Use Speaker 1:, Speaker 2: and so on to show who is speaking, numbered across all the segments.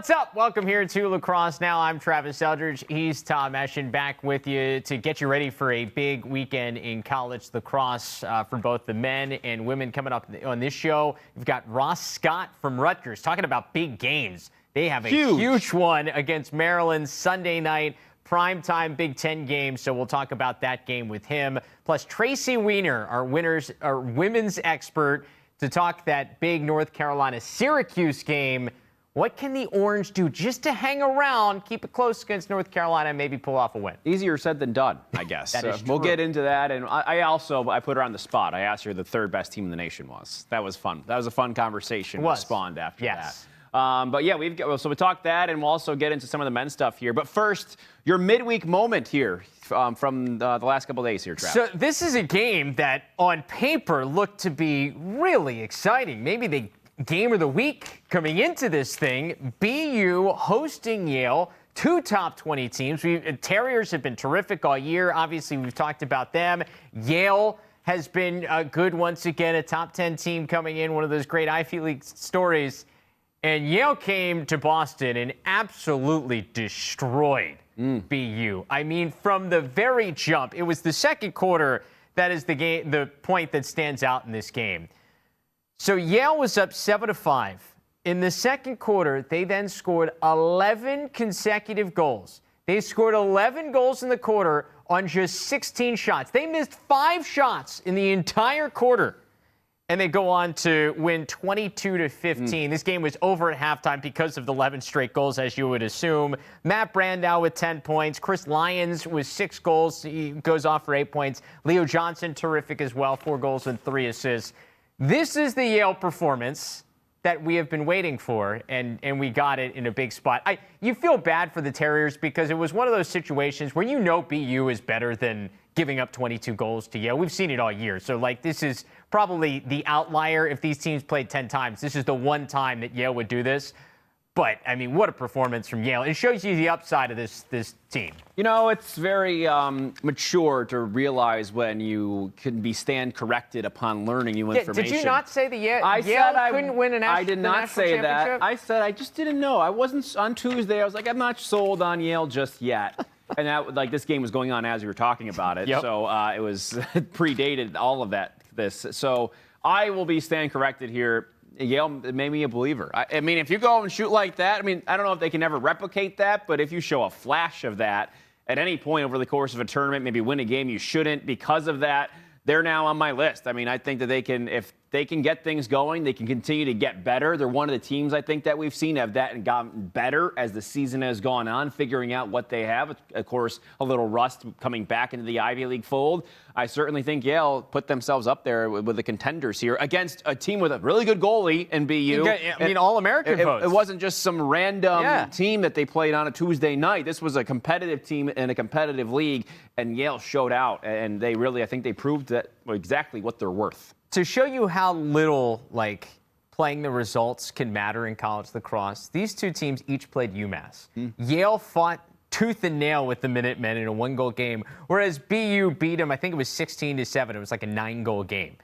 Speaker 1: What's up? Welcome here to Lacrosse Now. I'm Travis Eldridge. He's Tom Eschen, back with you to get you ready for a big weekend in college lacrosse for both the men and women. Coming up on this show, we've got Ross Scott from Rutgers talking about big games. They have a huge one against Maryland Sunday night, primetime Big Ten game, so we'll talk about that game with him. Plus, Tracy Wiener, our women's expert, to talk that big North Carolina-Syracuse game. What can the Orange do just to hang around, keep it close against North Carolina, and maybe pull off a win?
Speaker 2: Easier said than done, I guess.
Speaker 1: That is true.
Speaker 2: We'll get into that. And I put her on the spot. I asked her who the third best team in the nation was. That was fun. That was a fun conversation. It spawned after that. But yeah, so we talked that, and we'll also get into some of the men's stuff here. But first, your midweek moment here from the last couple of days here, Trav.
Speaker 1: So this is a game that on paper looked to be really exciting. Maybe the game of the week coming into this thing. BU hosting Yale, two top 20 teams. Terriers have been terrific all year. Obviously, we've talked about them. Yale has been good once again, a top 10 team coming in, one of those great Ivy League stories. And Yale came to Boston and absolutely destroyed BU. I mean, from the very jump, it was the second quarter that is the point that stands out in this game. So Yale was up 7-5. In the second quarter, they then scored 11 consecutive goals. They scored 11 goals in the quarter on just 16 shots. They missed 5 shots in the entire quarter. And they go on to win 22-15. This game was over at halftime because of the 11 straight goals, as you would assume. Matt Brandow with 10 points. Chris Lyons with 6 goals. He goes off for 8 points. Leo Johnson, terrific as well, 4 goals and 3 assists. This is the Yale performance that we have been waiting for, and we got it in a big spot. You feel bad for the Terriers because it was one of those situations where you know BU is better than giving up 22 goals to Yale. We've seen it all year. So, this is probably the outlier. If these teams played 10 times, this is the one time that Yale would do this. But, I mean, what a performance from Yale. It shows you the upside of this team.
Speaker 2: You know, it's very mature to realize when you can be stand corrected upon learning new information.
Speaker 1: Did you not say that Yale couldn't win a national championship?
Speaker 2: I did not say that. I said I just didn't know. I wasn't on Tuesday. I was like, I'm not sold on Yale just yet. And that, this game was going on as we were talking about it. Yep. So it was predated all of this. So I will be stand corrected here. Yale made me a believer. I mean, if you go and shoot like that, I mean, I don't know if they can ever replicate that, but if you show a flash of that at any point over the course of a tournament, maybe win a game you shouldn't because of that, they're now on my list. I mean, I think that they can, if they can get things going, they can continue to get better. They're one of the teams, I think, that we've seen have that and gotten better as the season has gone on, figuring out what they have. Of course, a little rust coming back into the Ivy League fold. I certainly think Yale put themselves up there with the contenders here against a team with a really good goalie in BU.
Speaker 1: All-American votes.
Speaker 2: It wasn't just some random team that they played on a Tuesday night. This was a competitive team in a competitive league, and Yale showed out. And they really, I think they proved that exactly what they're worth.
Speaker 1: To show you how little, playing the results can matter in college lacrosse, these two teams each played UMass. Yale fought tooth and nail with the Minutemen in a 1-goal game, whereas BU beat them, I think it was 16-7. It was like a 9-goal game.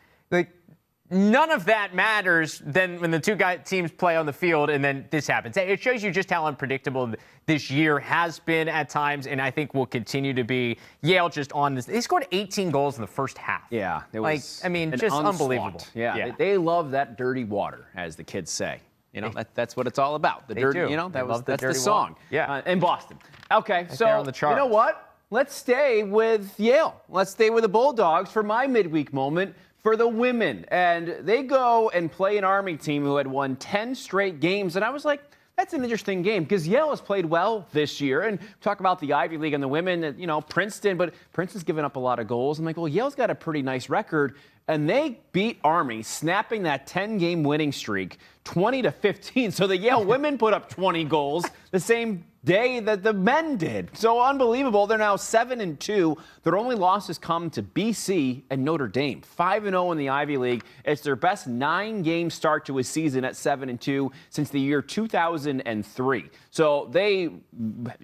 Speaker 1: None of that matters then when the two teams play on the field and then this happens. It shows you just how unpredictable this year has been at times, and I think will continue to be. Yale just on this. They scored 18 goals in the first half.
Speaker 2: Yeah. It was
Speaker 1: just unbelievable.
Speaker 2: Yeah. They love that dirty water, as the kids say. You know, that's what it's all about. The dirty,
Speaker 1: do.
Speaker 2: That's the song.
Speaker 1: Water. Yeah.
Speaker 2: In Boston. Okay, so
Speaker 1: on the charts.
Speaker 2: You know what? Let's stay with Yale. Let's stay with the Bulldogs for my midweek moment. For the women, and they go and play an Army team who had won 10 straight games, and I was like, that's an interesting game because Yale has played well this year, and talk about the Ivy League and the women, Princeton, but Princeton's given up a lot of goals. I'm like, well, Yale's got a pretty nice record, and they beat Army, snapping that 10-game winning streak 20-15. So the Yale women put up 20 goals the same day that the men did. So unbelievable. They're now 7-2. Their only losses come to BC and Notre Dame. 5-0 in the Ivy League. It's their best 9-game start to a season at 7-2 since the year 2003. So they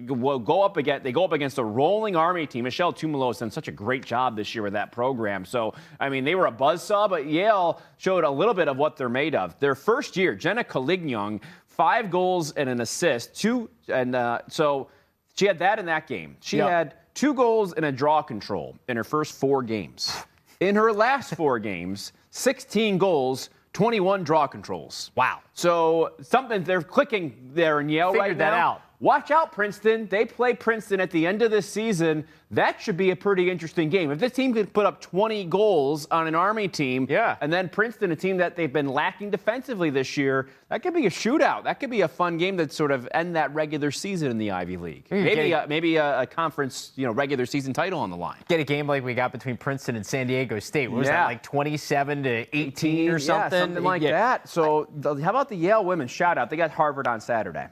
Speaker 2: go up against a rolling Army team. Michelle Tumalo has done such a great job this year with that program. So, I mean, they were a buzzsaw, but Yale showed a little bit of what they're made of. Their first year, Jenna Collignon 5 goals and an assist. So she had that in that game. She had 2 goals and a draw control in her first 4 games. In her last 4 games, 16 goals, 21 draw controls.
Speaker 1: Wow.
Speaker 2: So something, they're clicking there in Yale right now.
Speaker 1: Figured that out.
Speaker 2: Watch out, Princeton. They play Princeton at the end of this season. That should be a pretty interesting game. If this team could put up 20 goals on an Army team, and then Princeton, a team that they've been lacking defensively this year, that could be a shootout. That could be a fun game that sort of end that regular season in the Ivy League. Maybe a conference, regular season title on the line.
Speaker 1: Get a game like we got between Princeton and San Diego State. What was that, like 27 to 18 or something?
Speaker 2: Yeah, something like that. So how about the Yale women? Shout out. They got Harvard on Saturday.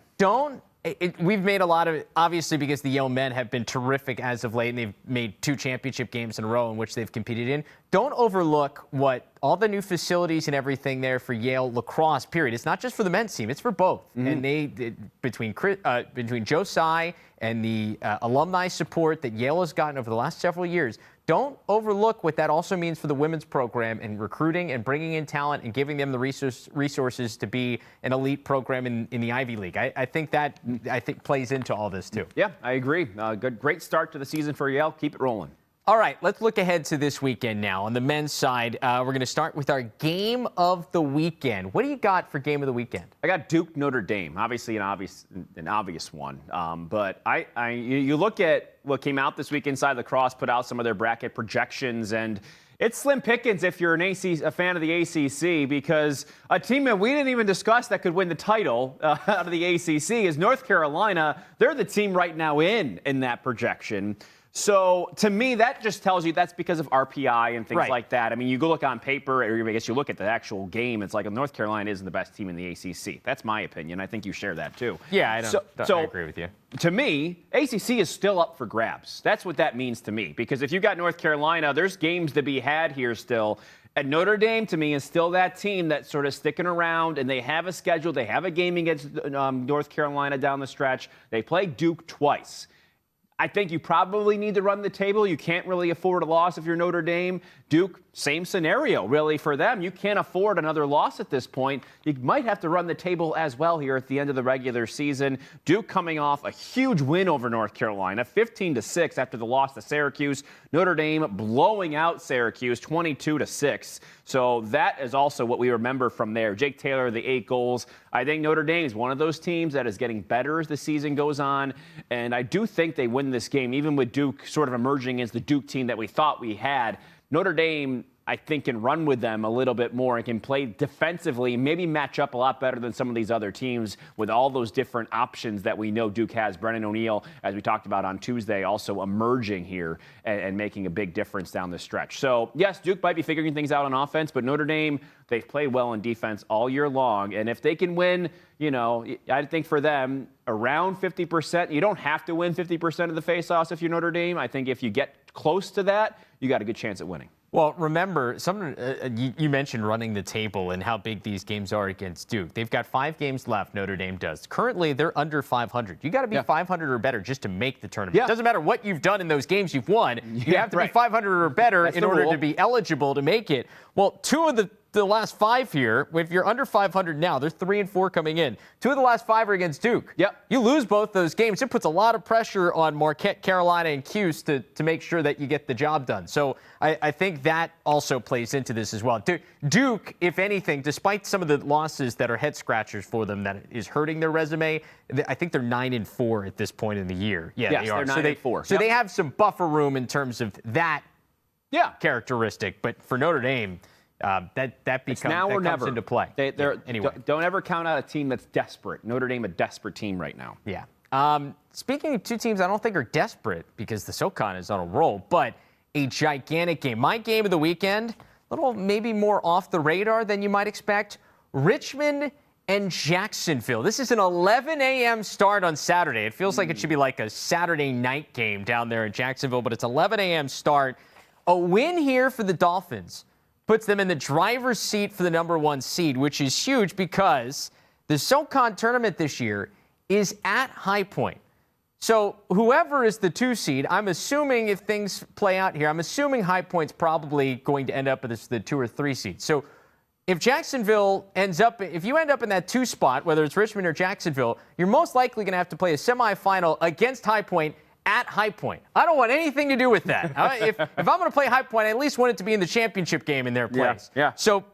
Speaker 1: We've made a lot of, obviously, because the Yale men have been terrific as of late, and they've made 2 championship games in a row in which they've competed in. Don't overlook what all the new facilities and everything there for Yale lacrosse, period. It's not just for the men's team, it's for both. And between Joe Tsai and the alumni support that Yale has gotten over the last several years, don't overlook what that also means for the women's program and recruiting and bringing in talent and giving them the resources to be an elite program in the Ivy League. I think that plays into all this too.
Speaker 2: Yeah, I agree. Great start to the season for Yale. Keep it rolling.
Speaker 1: All right, let's look ahead to this weekend now. On the men's side, we're going to start with our game of the weekend. What do you got for game of the weekend?
Speaker 2: I got Duke Notre Dame, obviously an obvious one. But you look at what came out this week inside Lacrosse, put out some of their bracket projections, and it's slim pickings if you're a fan of the ACC, because a team that we didn't even discuss that could win the title out of the ACC is North Carolina. They're the team right now in that projection. So, to me, that just tells you that's because of RPI and things like that. I mean, you go look on paper, or I guess you look at the actual game, it's like North Carolina isn't the best team in the ACC. That's my opinion. I think you share that, too.
Speaker 1: Yeah, I agree with you.
Speaker 2: To me, ACC is still up for grabs. That's what that means to me. Because if you got North Carolina, there's games to be had here still. And Notre Dame, to me, is still that team that's sort of sticking around, and they have a schedule. They have a game against North Carolina down the stretch. They play Duke twice. I think you probably need to run the table. You can't really afford a loss if you're Notre Dame. Duke, same scenario, really, for them. You can't afford another loss at this point. You might have to run the table as well here at the end of the regular season. Duke coming off a huge win over North Carolina, 15-6 after the loss to Syracuse. Notre Dame blowing out Syracuse, 22-6. So that is also what we remember from there. Jake Taylor, the 8 goals. I think Notre Dame is one of those teams that is getting better as the season goes on. And I do think they win this game, even with Duke sort of emerging as the Duke team that we thought we had. Notre Dame, I think, can run with them a little bit more and can play defensively, maybe match up a lot better than some of these other teams with all those different options that we know Duke has. Brennan O'Neill, as we talked about on Tuesday, also emerging here and making a big difference down the stretch. So, yes, Duke might be figuring things out on offense, but Notre Dame, they've played well in defense all year long. And if they can win, I think for them, around 50%, you don't have to win 50% of the faceoffs if you're Notre Dame. I think if you get close to that, you got a good chance at winning.
Speaker 1: Well, remember, you mentioned running the table and how big these games are against Duke. They've got 5 games left, Notre Dame does. Currently, they're under 500. You got to be 500 or better just to make the tournament. It doesn't matter what you've done in those games you've won. You have to be 500 or better in order to be eligible to make it. Well, 2 of the last 5 here, if you're under 500 now, there's 3 and 4 coming in. 2 of the last 5 are against Duke. You lose both those games. It puts a lot of pressure on Marquette, Carolina, and Cuse to make sure that you get the job done. So I think that also plays into this as well. Duke, if anything, despite some of the losses that are head scratchers for them that is hurting their resume, I think they're 9 and 4 at this point in the year. Yeah, they are.
Speaker 2: They're 9 and 4.
Speaker 1: So they have some buffer room in terms of that characteristic. But for Notre Dame, that comes into play.
Speaker 2: Anyway, don't ever count out a team that's desperate. Notre Dame, a desperate team right now.
Speaker 1: Yeah. Speaking of 2 teams I don't think are desperate because the SoCon is on a roll, but a gigantic game. My game of the weekend, a little maybe more off the radar than you might expect. Richmond and Jacksonville. This is an 11 a.m. start on Saturday. It feels like it should be like a Saturday night game down there in Jacksonville, but it's 11 a.m. start. A win here for the Dolphins puts them in the driver's seat for the #1 seed, which is huge because the SoCon tournament this year is at High Point. So whoever is the 2 seed, I'm assuming if things play out here, I'm assuming High Point's probably going to end up as the 2 or 3 seed. So if Jacksonville if you end up in that 2 spot, whether it's Richmond or Jacksonville, you're most likely going to have to play a semifinal against High Point at High Point. I don't want anything to do with that. If I'm going to play High Point, I at least want it to be in the championship game in their place.
Speaker 2: Yeah.
Speaker 1: So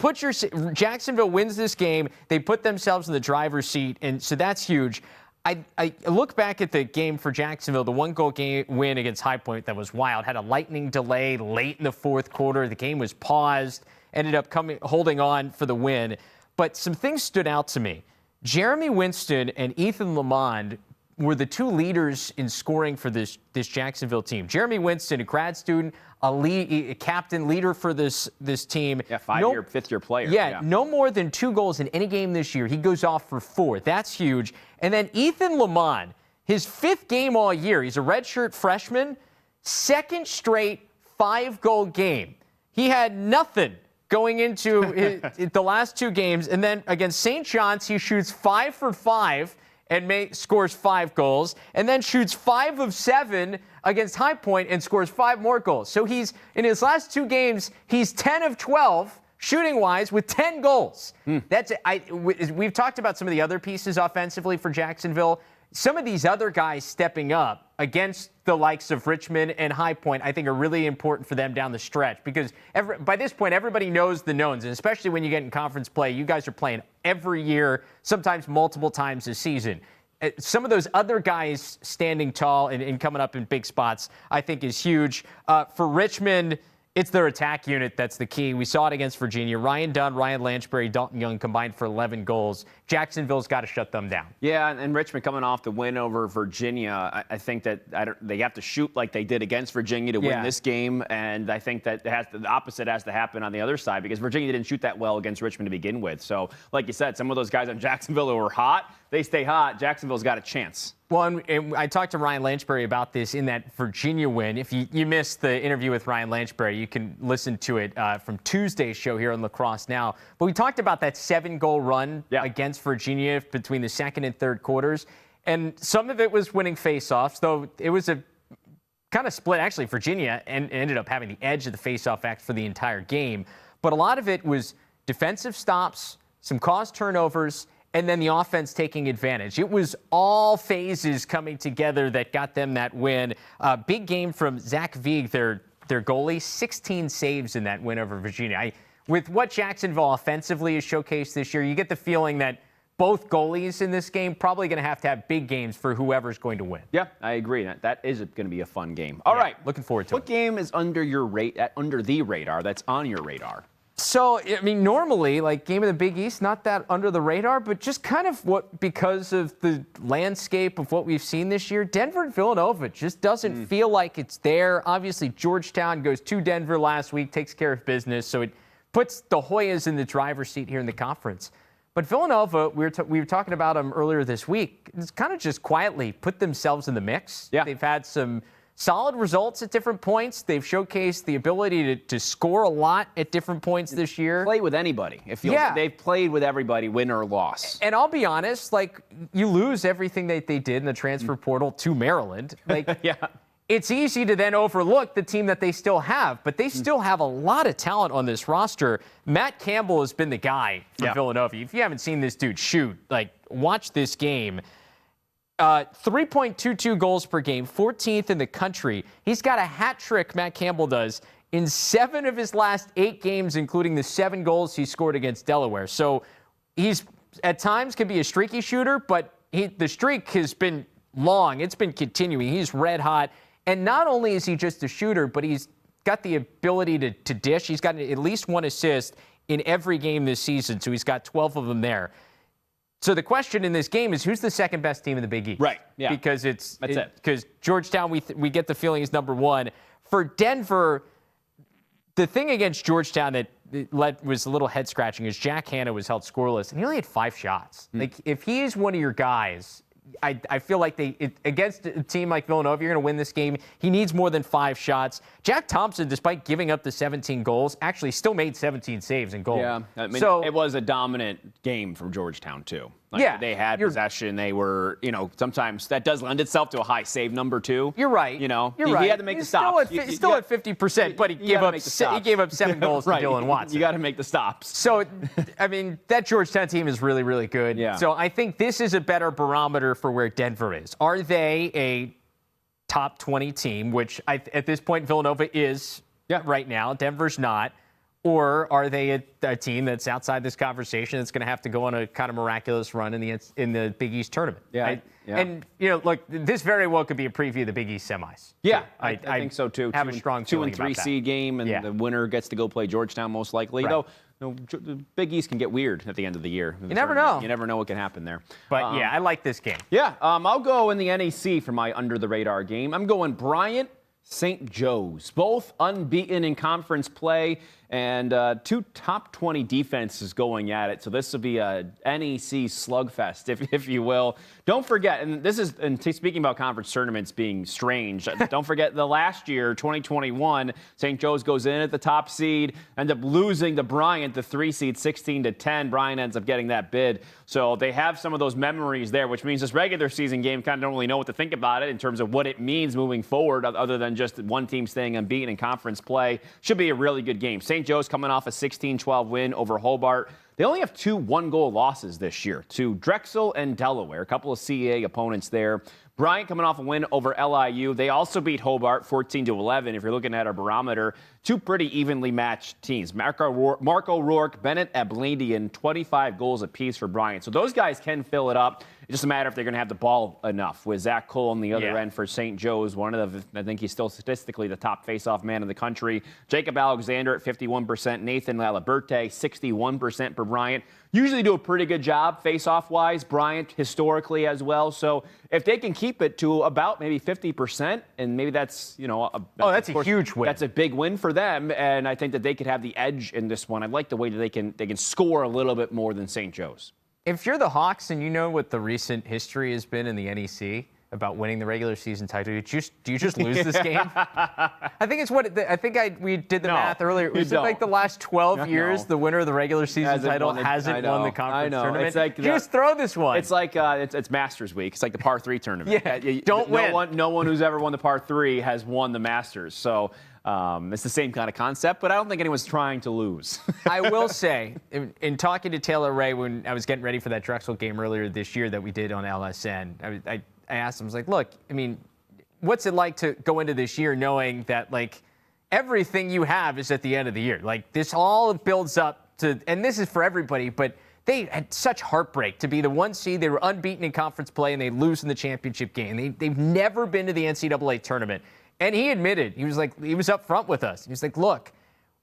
Speaker 1: Jacksonville wins this game. They put themselves in the driver's seat, and so that's huge. I look back at the game for Jacksonville, the 1-goal win against High Point that was wild. Had a lightning delay late in the 4th quarter. The game was paused. Ended up holding on for the win. But some things stood out to me. Jeremy Winston and Ethan Lamond were the 2 leaders in scoring for this Jacksonville team. Jeremy Winston, a grad student, a captain leader for this team.
Speaker 2: Yeah, 5-year player.
Speaker 1: Yeah, no more than 2 goals in any game this year. He goes off for 4. That's huge. And then Ethan Lamond, his 5th game all year. He's a redshirt freshman. 2nd straight 5-goal game. He had nothing going into the last 2 games. And then against St. John's, he shoots 5 for 5 and scores 5 goals, and then shoots 5 of 7 against High Point and scores 5 more goals. So he's, in his last 2 games, he's 10 of 12 shooting-wise with 10 goals. We've talked about some of the other pieces offensively for Jacksonville. Some of these other guys stepping up against the likes of Richmond and High Point, I think, are really important for them down the stretch because by this point, everybody knows the knowns, and especially when you get in conference play, you guys are playing every year, sometimes multiple times a season. Some of those other guys standing tall and coming up in big spots, I think, is huge. For Richmond, it's their attack unit that's the key. We saw it against Virginia. Ryan Dunn, Ryan Lanchbury, Dalton Young combined for 11 goals. Jacksonville's got to shut them down. Yeah,
Speaker 2: and Richmond coming off the win over Virginia, I think that they have to shoot like they did against Virginia to win this game, and I think that the opposite has to happen on the other side because Virginia didn't shoot that well against Richmond to begin with. So, like you said, some of those guys on Jacksonville who were hot, they stay hot. Jacksonville's got a chance.
Speaker 1: Well, and I talked to Ryan Lanchbury about this in that Virginia win. If you missed the interview with Ryan Lanchbury, you can listen to it from Tuesday's show here on Lacrosse Now. But we talked about that 7-goal run against Virginia between the 2nd and 3rd quarters. And some of it was winning faceoffs, though it was a kind of split. Actually, Virginia ended up having the edge of the faceoff act for the entire game. But a lot of it was defensive stops, some caused turnovers, and then the offense taking advantage. It was all phases coming together that got them that win. Big game from Zach Vieg, their goalie, 16 saves in that win over Virginia. With what Jacksonville offensively has showcased this year, you get the feeling that both goalies in this game probably going to have big games for whoever's going to win.
Speaker 2: Yeah, I agree. That is going to be a fun game. All right,
Speaker 1: looking forward to it.
Speaker 2: What game is under the radar that's on your radar?
Speaker 1: So, I mean, normally, like game of the Big East, not that under the radar, but just kind of because of the landscape of what we've seen this year, Denver and Villanova just doesn't feel like it's there. Obviously, Georgetown goes to Denver last week, takes care of business, so it puts the Hoyas in the driver's seat here in the conference. But Villanova, we were talking about them earlier this week, it's kind of just quietly put themselves in the mix.
Speaker 2: Yeah.
Speaker 1: They've had some solid results at different points. They've showcased the ability to score a lot at different points this year.
Speaker 2: Play with anybody. They've played with everybody, win or loss.
Speaker 1: And I'll be honest, like, you lose everything that they did in the transfer portal to Maryland. Like, it's easy to then overlook the team that they still have, but they still have a lot of talent on this roster. Matt Campbell has been the guy for Villanova. If you haven't seen this dude shoot, like, watch this game. 3.22 goals per game, 14th in the country. He's got a hat trick, Matt Campbell does, in 7 of his last 8 games, including the 7 goals he scored against Delaware. So he's, at times, can be a streaky shooter, but the streak has been long. It's been continuing. He's red hot. And not only is he just a shooter, but he's got the ability to dish. He's got at least 1 assist in every game this season, so he's got 12 of them there. So the question in this game is, who's the second best team in the Big East?
Speaker 2: Right. Yeah.
Speaker 1: Because because Georgetown, we get the feeling, is number 1. For Denver, the thing against Georgetown that was a little head scratching is Jack Hanna was held scoreless, and he only had 5 shots. Like, if he is one of your guys, I feel like against a team like Villanova, you're going to win this game. He needs more than 5 shots. Jack Thompson, despite giving up the 17 goals, actually still made 17 saves and goals.
Speaker 2: Yeah, I mean, it was a dominant game from Georgetown, too.
Speaker 1: Yeah,
Speaker 2: they had possession. They were, sometimes that does lend itself to a high save number too.
Speaker 1: You're right.
Speaker 2: You're
Speaker 1: right.
Speaker 2: He had to make the stops.
Speaker 1: He's still at 50%, but he gave up 7 goals to Dylan Watson.
Speaker 2: You got to make the stops.
Speaker 1: So, I mean, that Georgetown team is really, really good.
Speaker 2: Yeah.
Speaker 1: So I think this is a better barometer for where Denver is. Are they a top 20 team, which at this point Villanova is right now. Denver's not. Or are they a team that's outside this conversation that's going to have to go on a kind of miraculous run in the Big East tournament?
Speaker 2: Yeah.
Speaker 1: And, look, this very well could be a preview of the Big East semis.
Speaker 2: Yeah, I think so, too.
Speaker 1: Have a strong
Speaker 2: 2 and 3 seed game, and the winner gets to go play Georgetown most likely.
Speaker 1: Right.
Speaker 2: Though, the Big East can get weird at the end of the year.
Speaker 1: You never know.
Speaker 2: You never know what can happen there.
Speaker 1: But, I like this game.
Speaker 2: Yeah, I'll go in the NEC for my under-the-radar game. I'm going Bryant, St. Joe's, both unbeaten in conference play, and 2 top 20 defenses going at it. So this will be a NEC slugfest, if you will. Don't forget, and speaking about conference tournaments being strange, don't forget the last year, 2021, St. Joe's goes in at the top seed, end up losing to Bryant, the 3 seed, 16-10. Bryant ends up getting that bid. So they have some of those memories there, which means this regular season game kind of don't really know what to think about it in terms of what it means moving forward, other than just one team staying unbeaten in conference play. Should be a really good game. St. Joe's coming off a 16-12 win over Hobart. They only have 2 one-goal losses this year to Drexel and Delaware, a couple of CAA opponents there. Bryant coming off a win over LIU. They also beat Hobart 14-11. If you're looking at our barometer, 2 pretty evenly matched teams. Marco Rourke, Bennett Abladian, 25 goals apiece for Bryant. So those guys can fill it up. It's just a matter if they're going to have the ball enough. With Zach Cole on the other end for St. Joe's, I think he's still statistically the top face-off man in the country. Jacob Alexander at 51%. Nathan Laliberte, 61% for Bryant. Usually do a pretty good job face-off-wise. Bryant historically as well. So if they can keep it to about maybe 50%, and maybe that's,
Speaker 1: that's a huge win.
Speaker 2: That's a big win for them, and I think that they could have the edge in this one. I like the way that they can score a little bit more than St. Joe's.
Speaker 1: If you're the Hawks and you know what the recent history has been in the NEC about winning the regular season title, do you just lose this game? I think it's we did the math earlier. Was it like the last 12 years the winner of the regular season title hasn't won the conference tournament?
Speaker 2: It's like
Speaker 1: just throw this one.
Speaker 2: It's like it's Masters week. It's like the par 3 tournament.
Speaker 1: Don't win.
Speaker 2: No one who's ever won the par 3 has won the Masters. So it's the same kind of concept, but I don't think anyone's trying to lose.
Speaker 1: I will say, in talking to Taylor Ray when I was getting ready for that Drexel game earlier this year that we did on LSN, I asked him, I was like, look, I mean, what's it like to go into this year knowing that, like, everything you have is at the end of the year? Like, this all builds up to, and this is for everybody, but they had such heartbreak to be the 1 seed. They were unbeaten in conference play, and they lose in the championship game. They've never been to the NCAA tournament. And he admitted, he was up front with us. He was like, look,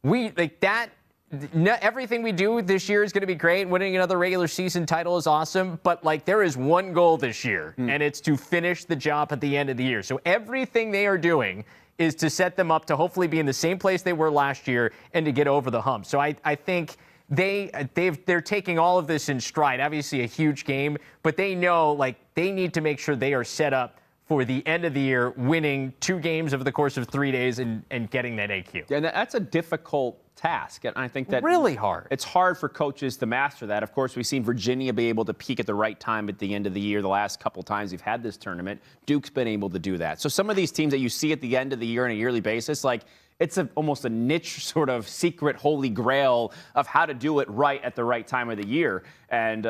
Speaker 1: everything we do this year is going to be great. Winning another regular season title is awesome. But, there is one goal this year, and it's to finish the job at the end of the year. So everything they are doing is to set them up to hopefully be in the same place they were last year and to get over the hump. So I think they're taking all of this in stride. Obviously a huge game, but they know, they need to make sure they are set up for the end of the year, winning 2 games over the course of 3 days and getting that AQ.
Speaker 2: And that's a difficult task, and I think that
Speaker 1: really hard.
Speaker 2: It's hard for coaches to master that. Of course, we've seen Virginia be able to peak at the right time at the end of the year. The last couple times we've had this tournament, Duke's been able to do that. So some of these teams that you see at the end of the year on a yearly basis, it's almost a niche sort of secret holy grail of how to do it right at the right time of the year. And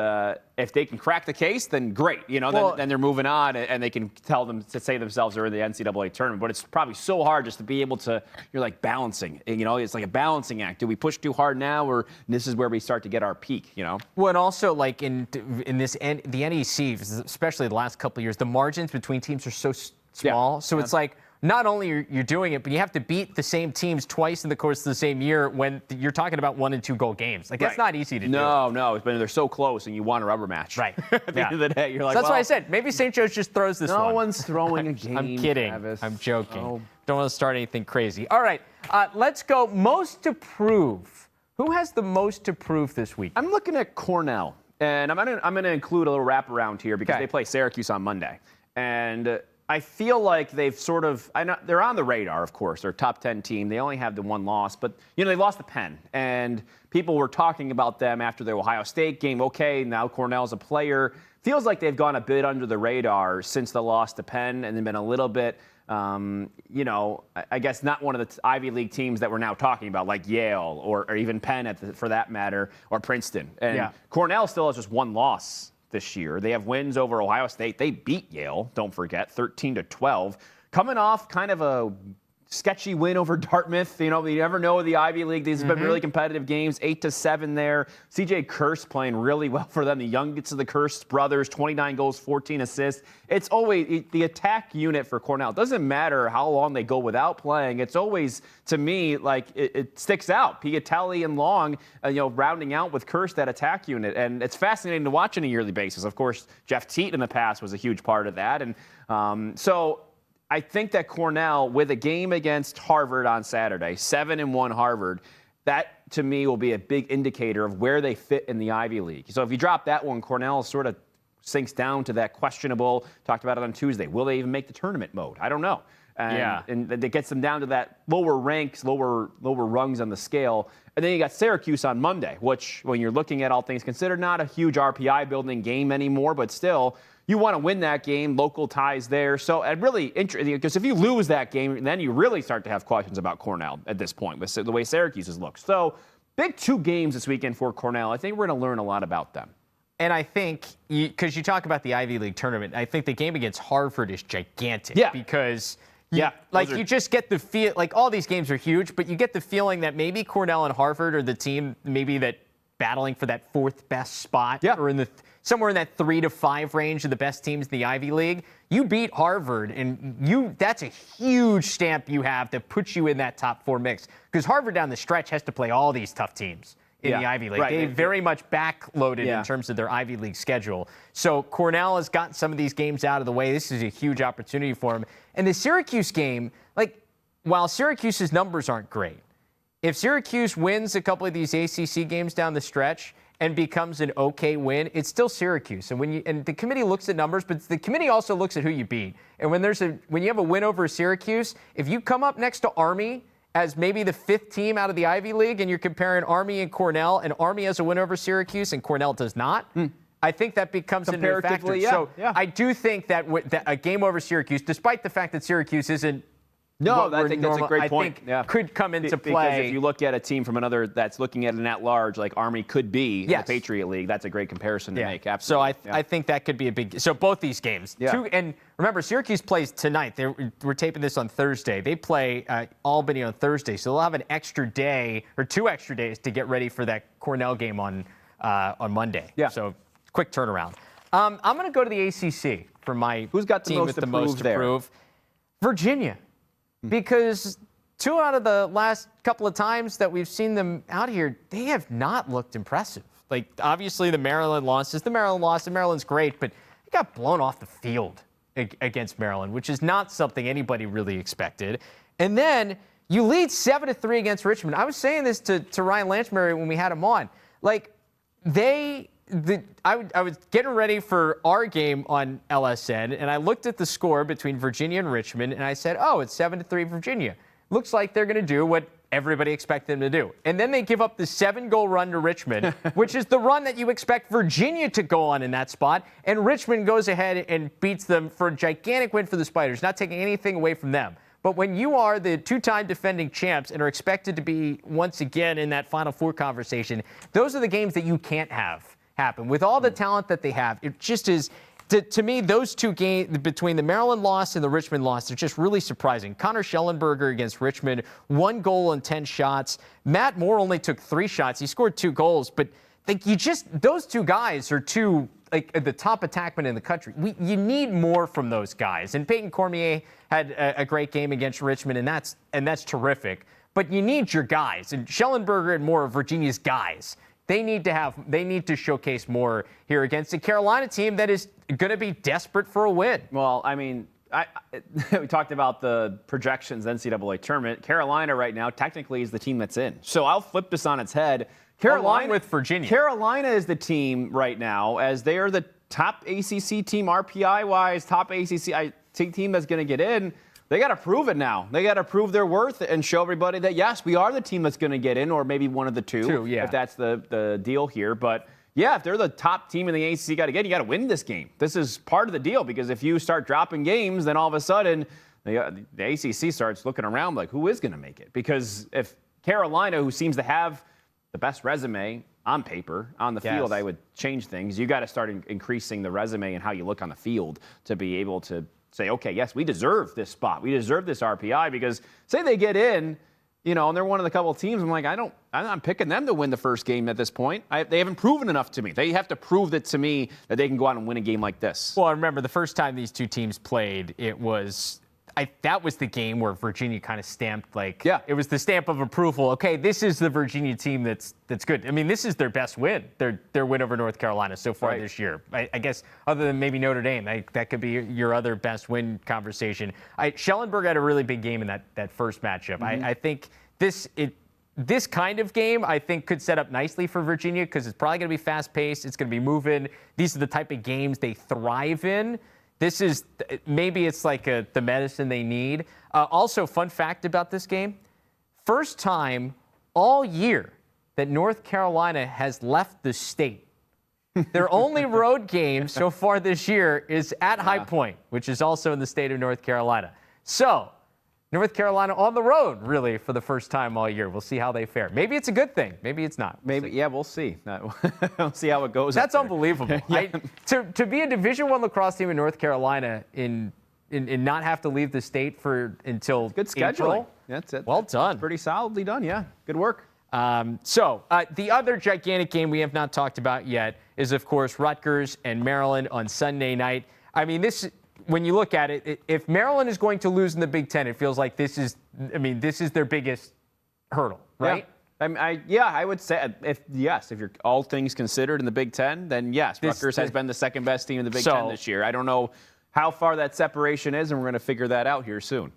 Speaker 2: if they can crack the case, then great. Then they're moving on, and they can say themselves they're in the NCAA tournament. But it's probably so hard just to be able to, you're like balancing. It's like a balancing act. Do we push too hard now, or this is where we start to get our peak,
Speaker 1: Well, and also, in the NEC, especially the last couple of years, the margins between teams are so small. So it's like, not only you're doing it, but you have to beat the same teams twice in the course of the same year when you're talking about 1 and 2 goal games. That's not easy to do.
Speaker 2: No, but they're so close, and you want a rubber match.
Speaker 1: Right.
Speaker 2: At the end of the day, you're like,
Speaker 1: so that's why I said maybe St. Joe's just throws this one.
Speaker 2: No one's throwing a game.
Speaker 1: I'm kidding.
Speaker 2: Travis.
Speaker 1: I'm joking.
Speaker 2: Oh.
Speaker 1: Don't want to start anything crazy. All right, let's go. Most to prove. Who has the most to prove this week?
Speaker 2: I'm looking at Cornell, and I'm gonna include a little wraparound here because they play Syracuse on Monday, and I feel like they've sort of, they're on the radar, of course. They're a top 10 team. They only have the one loss, but, they lost to Penn. And people were talking about them after the Ohio State game. Okay, now Cornell's a player. Feels like they've gone a bit under the radar since the loss to Penn, and they've been a little bit, I guess not one of the Ivy League teams that we're now talking about, like Yale or even Penn, for that matter, or Princeton. And Cornell still has just one loss this year. They have wins over Ohio State. They beat Yale, don't forget, 13-12. Coming off kind of a sketchy win over Dartmouth. You never know with the Ivy League. These have been really competitive games, 8-7 there. CJ Kirst playing really well for them. The youngest of the Kirst brothers, 29 goals, 14 assists. It's always the attack unit for Cornell. It doesn't matter how long they go without playing. It's always, to me, like it sticks out. Piatelli and Long, rounding out with Kirst, that attack unit. And it's fascinating to watch on a yearly basis. Of course, Jeff Teat in the past was a huge part of that. And so I think that Cornell, with a game against Harvard on Saturday, 7-1 Harvard, that to me will be a big indicator of where they fit in the Ivy League. So if you drop that one, Cornell sort of sinks down to that questionable. Talked about it on Tuesday. Will they even make the tournament mode? I don't know. And it gets them down to that lower ranks, lower rungs on the scale. And then you got Syracuse on Monday, which, when you're looking at all things considered, not a huge RPI building game anymore, but still, you want to win that game, local ties there. So it really interesting, because if you lose that game, then you really start to have questions about Cornell at this point, with the way Syracuse has looked. So big 2 games this weekend for Cornell. I think we're going to learn a lot about them.
Speaker 1: And I think, because you talk about the Ivy League tournament, I think the game against Harvard is gigantic.
Speaker 2: Yeah.
Speaker 1: Because you just get the feel, like all these games are huge, but you get the feeling that maybe Cornell and Harvard are the team maybe that battling for that 4th best spot, or in the somewhere in that 3 to 5 range of the best teams in the Ivy League. You beat Harvard, and that's a huge stamp you have that puts you in that top 4 mix. Because Harvard down the stretch has to play all these tough teams in the Ivy League. They very much backloaded in terms of their Ivy League schedule. So Cornell has gotten some of these games out of the way. This is a huge opportunity for them. And the Syracuse game, while Syracuse's numbers aren't great, if Syracuse wins a couple of these ACC games down the stretch and becomes an okay win, it's still Syracuse. And the committee looks at numbers, but the committee also looks at who you beat. And when you have a win over Syracuse, if you come up next to Army as maybe the 5th team out of the Ivy League, and you're comparing Army and Cornell, and Army has a win over Syracuse and Cornell does not, I think that becomes a new factor. So I do think that a game over Syracuse, despite the fact that Syracuse isn't
Speaker 2: I think that's a great point.
Speaker 1: Could come into play.
Speaker 2: Because if you look at a team from another that's looking at an at-large, like Army could be in the Patriot League, that's a great comparison to make. Absolutely.
Speaker 1: So I think that could be a big. So both these games. And remember, Syracuse plays tonight. We're taping this on Thursday. They play Albany on Thursday, so they'll have an extra day or 2 extra days to get ready for that Cornell game on Monday. So quick turnaround. I'm going to go to the ACC for my
Speaker 2: Who's got the
Speaker 1: team
Speaker 2: most
Speaker 1: with the most to
Speaker 2: there?
Speaker 1: prove. Virginia. Because 2 out of the last couple of times that we've seen them out here, they have not looked impressive. Obviously, the Maryland losses. The Maryland loss, and Maryland's great, but they got blown off the field against Maryland, which is not something anybody really expected. And then you lead 7-3 against Richmond. I was saying this to Ryan Lanchmary when we had him on. I was getting ready for our game on LSN, and I looked at the score between Virginia and Richmond, and I said, it's 7-3 Virginia. Looks like they're going to do what everybody expected them to do. And then they give up the 7-goal run to Richmond, which is the run that you expect Virginia to go on in that spot, and Richmond goes ahead and beats them for a gigantic win for the Spiders, not taking anything away from them. But when you are the 2-time defending champs and are expected to be once again in that Final Four conversation, those are the games that you can't have happen. With all the talent that they have, it just is, to me, those 2 games, between the Maryland loss and the Richmond loss, they're just really surprising. Connor Schellenberger against Richmond, 1 goal and 10 shots. Matt Moore only took 3 shots. He scored 2 goals, but those 2 guys are 2, the top attackmen in the country. You need more from those guys. And Peyton Cormier had a great game against Richmond, and that's terrific. But you need your guys, and Schellenberger and Moore are Virginia's guys. They need to showcase more here against a Carolina team that is going to be desperate for a win.
Speaker 2: Well, I mean, we talked about the projections, NCAA tournament. Carolina right now technically is the team that's in. So I'll flip this on its head.
Speaker 1: Carolina with Virginia.
Speaker 2: Carolina is the team right now, as they are the top ACC team RPI-wise, top ACC. team that's going to get in, they got to prove it now. They got to prove their worth and show everybody that, yes, we are the team that's going to get in, or maybe one of the two, if that's the deal here. But, yeah, if they're the top team in the ACC you got to win this game. This is part of the deal, because if you start dropping games, then all of a sudden the ACC starts looking around like, who is going to make it? Because if Carolina, who seems to have the best resume on paper, on the field, I would change things. You got to start increasing the resume and how you look on the field to be able to say, okay, yes, we deserve this spot. We deserve this RPI, because say they get in, and they're one of the couple of teams, I'm like, I'm picking them to win the first game at this point. They haven't proven enough to me. They have to prove that to me that they can go out and win a game like this.
Speaker 1: Well, I remember the first time these two teams played, that was the game where Virginia kind of stamped, it was the stamp of approval. Okay, this is the Virginia team that's good. I mean, this is their best win, their win over North Carolina so far this year. I guess other than maybe Notre Dame, that could be your other best win conversation. Schellenberg had a really big game in that first matchup. I think this kind of game, I think, could set up nicely for Virginia, because it's probably going to be fast-paced. It's going to be moving. These are the type of games they thrive in. Maybe it's like the medicine they need. Also, fun fact about this game, first time all year that North Carolina has left the state. Their only road game so far this year is at High Point, which is also in the state of North Carolina. So, North Carolina on the road, really, for the first time all year. We'll see how they fare. Maybe it's a good thing. Maybe it's not.
Speaker 2: We'll see. We'll see how it goes.
Speaker 1: That's unbelievable. To be a Division I lacrosse team in North Carolina and not have to leave the state until
Speaker 2: good scheduling.
Speaker 1: April.
Speaker 2: That's it.
Speaker 1: Well done.
Speaker 2: That's pretty solidly done. Yeah. Good work.
Speaker 1: The other gigantic game we have not talked about yet is, of course, Rutgers and Maryland on Sunday night. I mean, when you look at it, if Maryland is going to lose in the Big Ten, it feels like this is their biggest hurdle, right?
Speaker 2: Yeah. I would say if you're all things considered in the Big Ten, then yes, Rutgers has been the second best team in the Big Ten this year. I don't know how far that separation is, and we're going to figure that out here soon.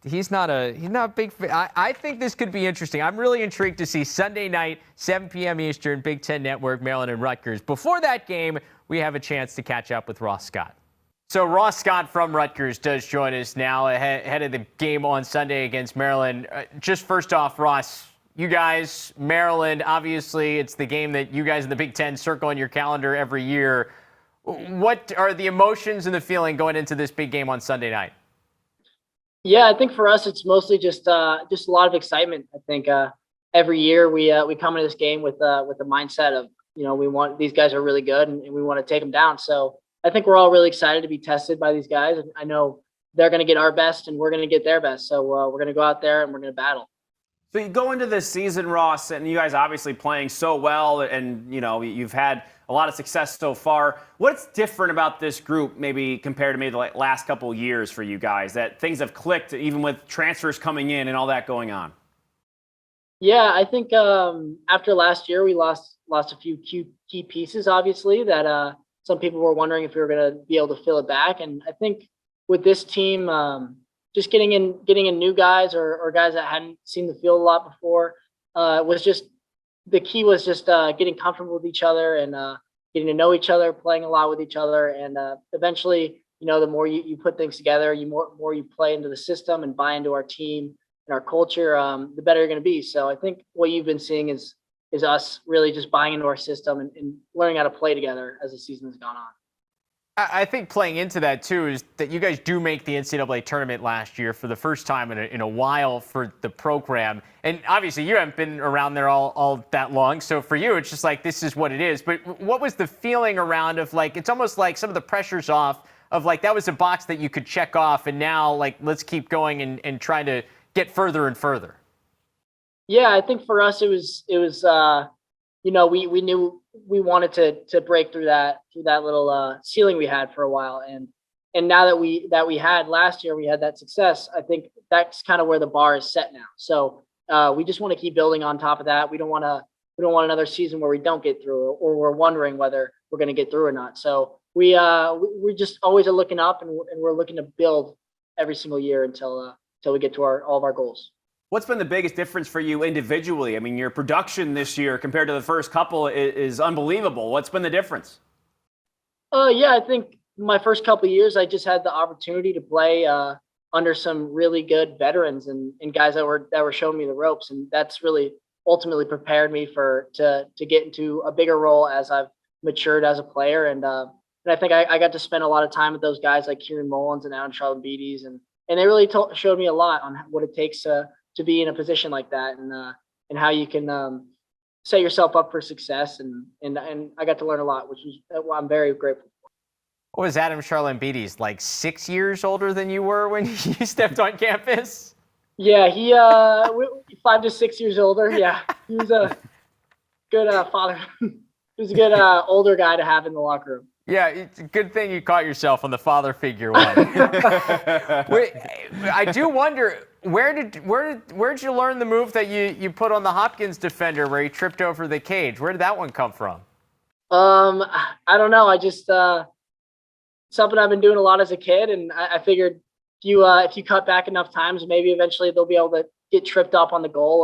Speaker 1: He's not a big fan. I think this could be interesting. I'm really intrigued to see Sunday night, 7 p.m. Eastern, Big Ten Network, Maryland and Rutgers. Before that game, we have a chance to catch up with Ross Scott. So Ross Scott from Rutgers does join us now ahead of the game on Sunday against Maryland. Just first off, Ross, you guys, Maryland, obviously it's the game that you guys in the Big Ten circle on your calendar every year. What are the emotions and the feeling going into this big game on Sunday night?
Speaker 3: Yeah, I think for us it's mostly just a lot of excitement. I think every year we come into this game with the mindset of these guys are really good and we want to take them down. So I think we're all really excited to be tested by these guys. And I know they're going to get our best and we're going to get their best. So we're going to go out there and we're going to battle.
Speaker 2: So you go into this season, Ross, and you guys obviously playing so well, and you've had a lot of success so far. What's different about this group, maybe compared to maybe the last couple of years for you guys, that things have clicked, even with transfers coming in and all that going on?
Speaker 3: Yeah, I think after last year, we lost a few key pieces, obviously, that some people were wondering if we were going to be able to fill it back. And I think with this team, just getting in new guys or guys that hadn't seen the field a lot before was just the key. Was just getting comfortable with each other and getting to know each other, playing a lot with each other, and eventually, the more you put things together, more you play into the system and buy into our team and our culture, the better you're going to be. So I think what you've been seeing is us really just buying into our system and learning how to play together as the season has gone on.
Speaker 1: I think playing into that, too, is that you guys do make the NCAA tournament last year for the first time in a while for the program. And obviously, you haven't been around there all that long. So for you, it's just like, this is what it is. But what was the feeling around of, it's almost like some of the pressure's off of, that was a box that you could check off. And now, let's keep going and trying to get further and further.
Speaker 3: Yeah, I think for us, it was we knew we wanted to break through that little ceiling we had for a while, and now that we had last year, we had that success. I think that's kind of where the bar is set now. So we just want to keep building on top of that. We don't want another season where we don't get through, or we're wondering whether we're going to get through or not. So we just always are looking up, and we're looking to build every single year until we get to all of our goals.
Speaker 2: What's been the biggest difference for you individually? I mean, your production this year compared to the first couple is unbelievable. What's been the difference?
Speaker 3: Yeah, I think my first couple of years, I just had the opportunity to play under some really good veterans and guys that were showing me the ropes, and that's really ultimately prepared me to get into a bigger role as I've matured as a player. And I think I got to spend a lot of time with those guys like Kieran Mullins and Alan Charlton-Beatties, and they really showed me a lot on what it takes to be in a position like that, and how you can set yourself up for success. And I got to learn a lot, which I'm very grateful.
Speaker 1: What was Adam Charlton-Beatties, like 6 years older than you were when you stepped on campus?
Speaker 3: Yeah, he 5 to 6 years older. Yeah, he was a good father. He was a good older guy to have in the locker room.
Speaker 1: Yeah, it's a good thing you caught yourself on the father figure one. Wait, I do wonder, where'd you learn the move that you put on the Hopkins defender where he tripped over the cage? Where did that one come from?
Speaker 3: I don't know. I just something I've been doing a lot as a kid, and I figured if you cut back enough times, maybe eventually they'll be able to get tripped up on the goal,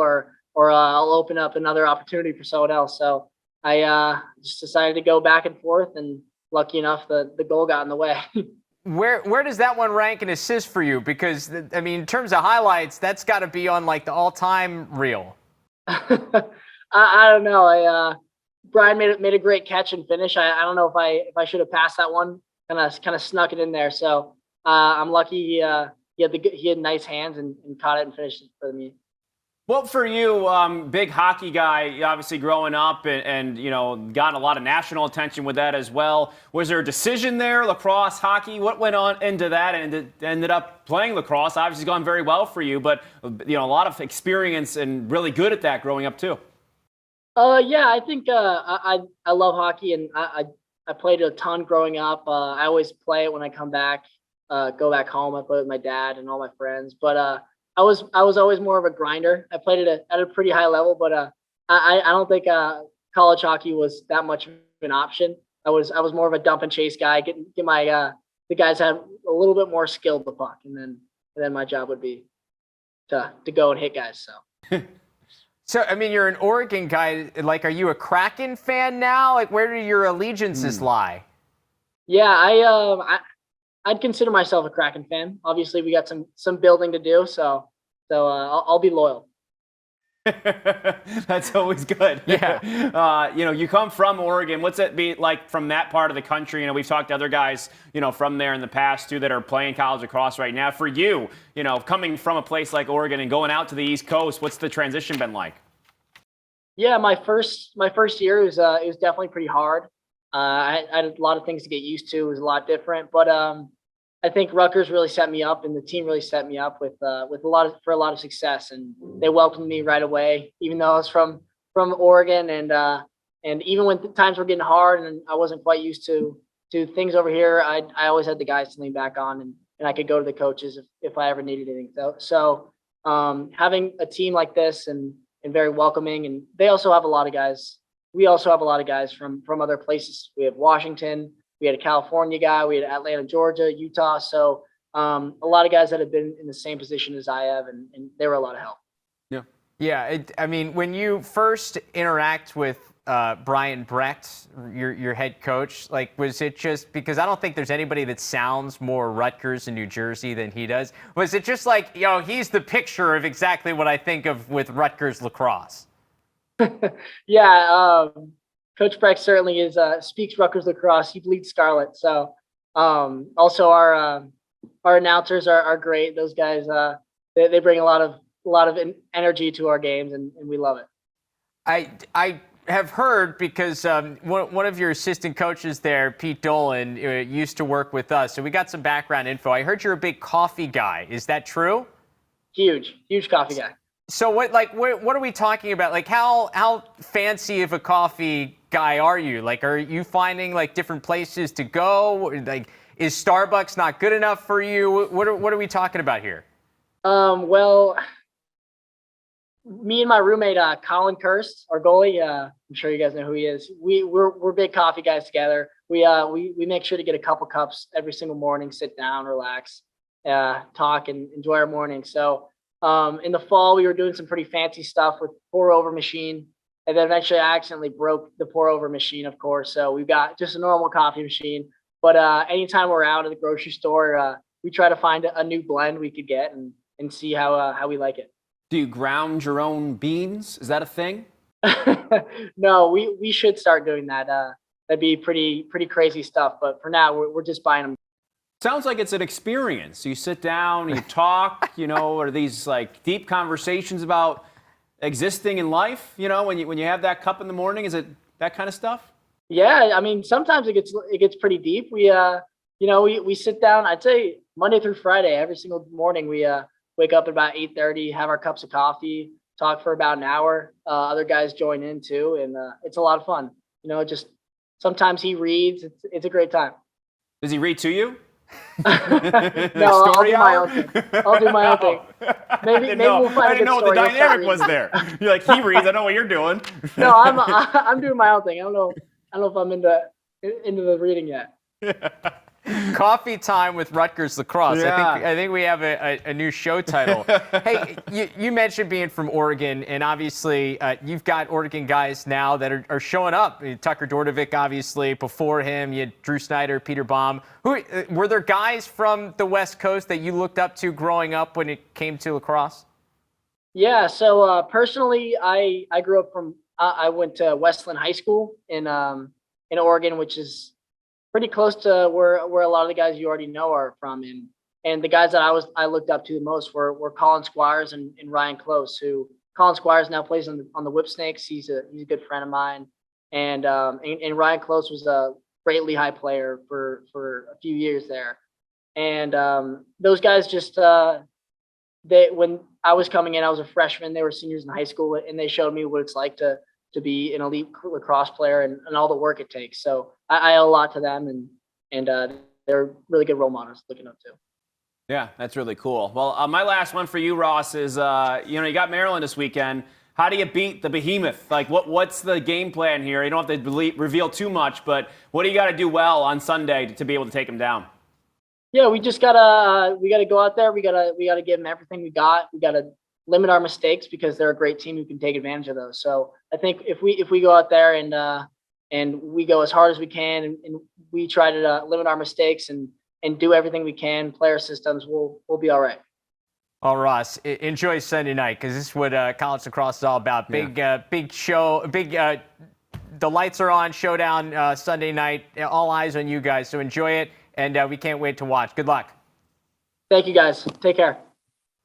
Speaker 3: or I'll open up another opportunity for someone else. So I just decided to go back and forth, and lucky enough, the goal got in the way.
Speaker 1: Where does that one rank in assists for you? Because, I mean, in terms of highlights, that's got to be on like the all-time reel.
Speaker 3: I don't know. Brian made a great catch and finish. I don't know if I should have passed that one. Kind of snuck it in there. So I'm lucky he had nice hands and caught it and finished it for me.
Speaker 2: Well, for you, big hockey guy, obviously growing up and gotten a lot of national attention with that as well. Was there a decision there, lacrosse, hockey? What went on into that and ended up playing lacrosse? Obviously gone very well for you, but a lot of experience and really good at that growing up too.
Speaker 3: Yeah, I think I love hockey, and I played a ton growing up. I always play it when I come back, go back home. I play with my dad and all my friends, but I was always more of a grinder. I played it at a pretty high level, but I don't think college hockey was that much of an option. I was more of a dump and chase guy. Get my the guys had a little bit more skill with the puck, and then my job would be to go and hit guys. So.
Speaker 1: So, I mean, you're an Oregon guy. Like, are you a Kraken fan now? Like, where do your allegiances lie?
Speaker 3: Yeah, I'd consider myself a Kraken fan. Obviously, we got some building to do, so I'll be loyal.
Speaker 2: That's always good.
Speaker 1: Yeah.
Speaker 2: You come from Oregon. What's it be like from that part of the country? We've talked to other guys, from there in the past too that are playing college lacrosse right now. For you, coming from a place like Oregon and going out to the East Coast, what's the transition been like?
Speaker 3: Yeah, my first year was it was definitely pretty hard. I had a lot of things to get used to. It was a lot different, but I think Rutgers really set me up, and the team really set me up with a lot of success, and they welcomed me right away, even though I was from Oregon, and even when times were getting hard and I wasn't quite used to things over here, I always had the guys to lean back on, and I could go to the coaches if I ever needed anything. So having a team like this and very welcoming, and they also have a lot of guys. We also have a lot of guys from other places. We have Washington. We had a California guy. We had Atlanta, Georgia, Utah. So a lot of guys that have been in the same position as I have, and they were a lot of help.
Speaker 2: Yeah.
Speaker 1: Yeah. I mean, when you first interact with Brian Brecht, your head coach, like, was it just because I don't think there's anybody that sounds more Rutgers in New Jersey than he does? Was it just like, he's the picture of exactly what I think of with Rutgers lacrosse?
Speaker 3: Yeah. Coach Brecht certainly speaks Rutgers lacrosse. He bleeds scarlet. So also our announcers are great. Those guys they bring a lot of energy to our games, and we love it.
Speaker 1: I have heard, because one of your assistant coaches there, Pete Dolan, used to work with us, so we got some background info. I heard you're a big coffee guy. Is that true?
Speaker 3: Huge coffee guy.
Speaker 1: So what are we talking about? Like, how fancy of a coffee guy are you? Like, are you finding like different places to go? Like, is Starbucks not good enough for you? What are we talking about here?
Speaker 3: Well, me and my roommate Colin Kirst, our goalie, I'm sure you guys know who he is. We're big coffee guys together. We make sure to get a couple cups every single morning, sit down, relax, talk, and enjoy our morning. So in the fall, we were doing some pretty fancy stuff with pour over machine, and then eventually I accidentally broke the pour over machine, of course. So we've got just a normal coffee machine. But anytime we're out at the grocery store, we try to find a new blend we could get and see how we like it.
Speaker 2: Do you ground your own beans? Is that a thing?
Speaker 3: No, we should start doing that. That'd be pretty crazy stuff. But for now, we're just buying them.
Speaker 2: Sounds like it's an experience. You sit down, you talk, are these like deep conversations about existing in life, when you have that cup in the morning? Is it that kind of stuff?
Speaker 3: Yeah, I mean, sometimes it gets pretty deep. We sit down, I'd say Monday through Friday, every single morning. We wake up at about 8:30, have our cups of coffee, talk for about an hour. Other guys join in too, and it's a lot of fun. Just sometimes he reads. It's a great time.
Speaker 2: Does he read to you?
Speaker 3: No, I'll do my own thing. Maybe we'll find
Speaker 2: I didn't know what the dynamic was there. You're like, he reads. I know what you're doing.
Speaker 3: No, I'm doing my own thing. I don't know if I'm into the reading yet.
Speaker 1: Coffee time with Rutgers Lacrosse.
Speaker 2: Yeah.
Speaker 1: I think we have a new show title. Hey, you mentioned being from Oregon, and obviously you've got Oregon guys now that are showing up. Tucker Dordovic, obviously, before him. You had Drew Snyder, Peter Baum. Were there guys from the West Coast that you looked up to growing up when it came to lacrosse?
Speaker 3: Yeah. So personally, I grew up I went to Westland High School in Oregon, which is pretty close to where a lot of the guys you already know are from. And the guys that I looked up to the most were Colin Squires and Ryan Close, who Colin Squires now plays on the Whip Snakes. He's a good friend of mine. And Ryan Close was a great Lehigh player for a few years there. And those guys just when I was coming in, I was a freshman. They were seniors in high school, and they showed me what it's like to be an elite lacrosse player and all the work it takes. So I owe a lot to them, and they're really good role models looking up to.
Speaker 2: Yeah, that's really cool. Well, my last one for you, Ross, is you got Maryland this weekend. How do you beat the behemoth? Like, what's the game plan here? You don't have to reveal too much, but what do you got to do well on Sunday to be able to take them down?
Speaker 3: Yeah, we just gotta go out there. We gotta give them everything we got. We gotta limit our mistakes because they're a great team who can take advantage of those. So I think if we go out there and we go as hard as we can and we try to limit our mistakes and do everything we can, play our systems, we'll be all right.
Speaker 1: Oh, Ross, enjoy Sunday night because this is what college lacrosse is all about. Big show, the lights are on, showdown Sunday night. All eyes on you guys, so enjoy it, and we can't wait to watch. Good luck.
Speaker 3: Thank you, guys. Take care.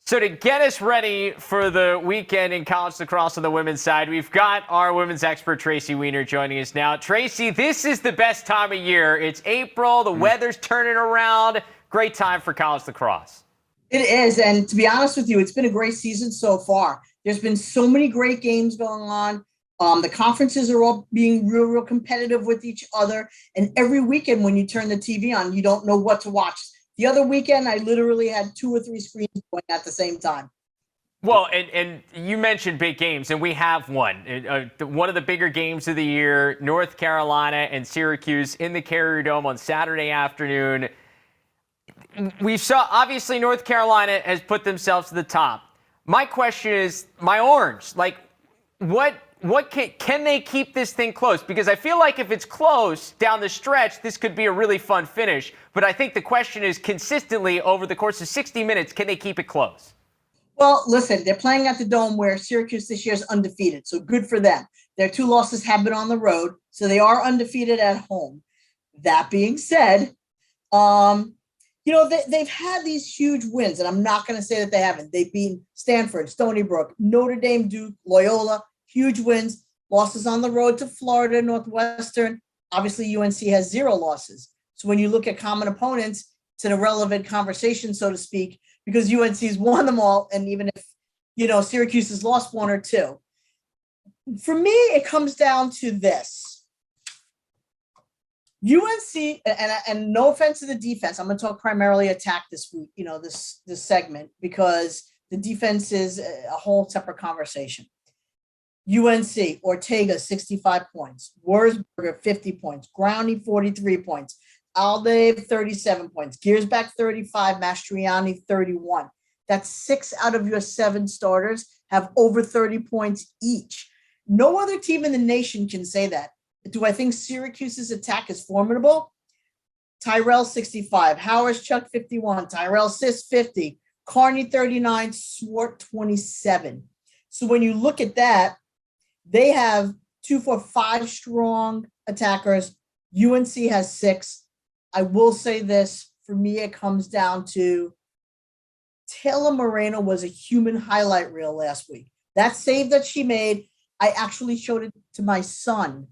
Speaker 1: So to get us ready for the weekend in college lacrosse on the women's side, we've got our women's expert, Tracy Wiener, joining us now. Tracy, this is the best time of year. It's April. The weather's turning around. Great time for college lacrosse.
Speaker 4: It is. And to be honest with you, it's been a great season so far. There's been so many great games going on. The conferences are all being real competitive with each other. And every weekend when you turn the TV on, you don't know what to watch. The other weekend, I literally had 2 or 3 screens going at the same time.
Speaker 1: Well, and you mentioned big games, and we have one. One of the bigger games of the year, North Carolina and Syracuse in the Carrier Dome on Saturday afternoon. We saw, obviously, North Carolina has put themselves to the top. My question is, my Orange, like, what can they keep this thing close? Because I feel like if it's close down the stretch, this could be a really fun finish. But I think the question is consistently over the course of 60 minutes, can they keep it close?
Speaker 4: Well, listen, they're playing at the Dome where Syracuse this year is undefeated. So good for them. Their 2 losses have been on the road, so they are undefeated at home. That being said, they've had these huge wins, and I'm not going to say that they haven't. They've beaten Stanford, Stony Brook, Notre Dame, Duke, Loyola. Huge wins, losses on the road to Florida, Northwestern. Obviously, UNC has 0 losses. So when you look at common opponents, it's an irrelevant conversation, so to speak, because UNC's won them all. And even if, Syracuse has lost 1 or 2. For me, it comes down to this. UNC, and no offense to the defense, I'm going to talk primarily attack this week, this segment, because the defense is a whole separate conversation. UNC, Ortega, 65 points. Wurzburger, 50 points. Groundy, 43 points. Alde, 37 points. Giersbach, 35. Mastriani, 31. That's 6 out of your 7 starters have over 30 points each. No other team in the nation can say that. Do I think Syracuse's attack is formidable? Tyrell 65, Howard's Chuck 51, Tyrell Sis 50, Carney 39, Swart 27. So when you look at that, they have 2, 4, 5 strong attackers. UNC has 6. I will say this, for me, it comes down to Taylor Moreno was a human highlight reel last week. That save that she made, I actually showed it to my son.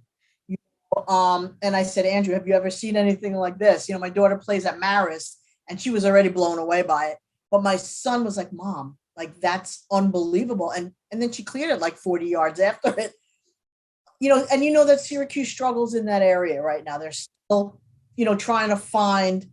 Speaker 4: And I said, Andrew, have you ever seen anything like this? My daughter plays at Marist, and she was already blown away by it. But my son was like, Mom, like, that's unbelievable. And then she cleared it like 40 yards after it. And that Syracuse struggles in that area right now. They're still, trying to find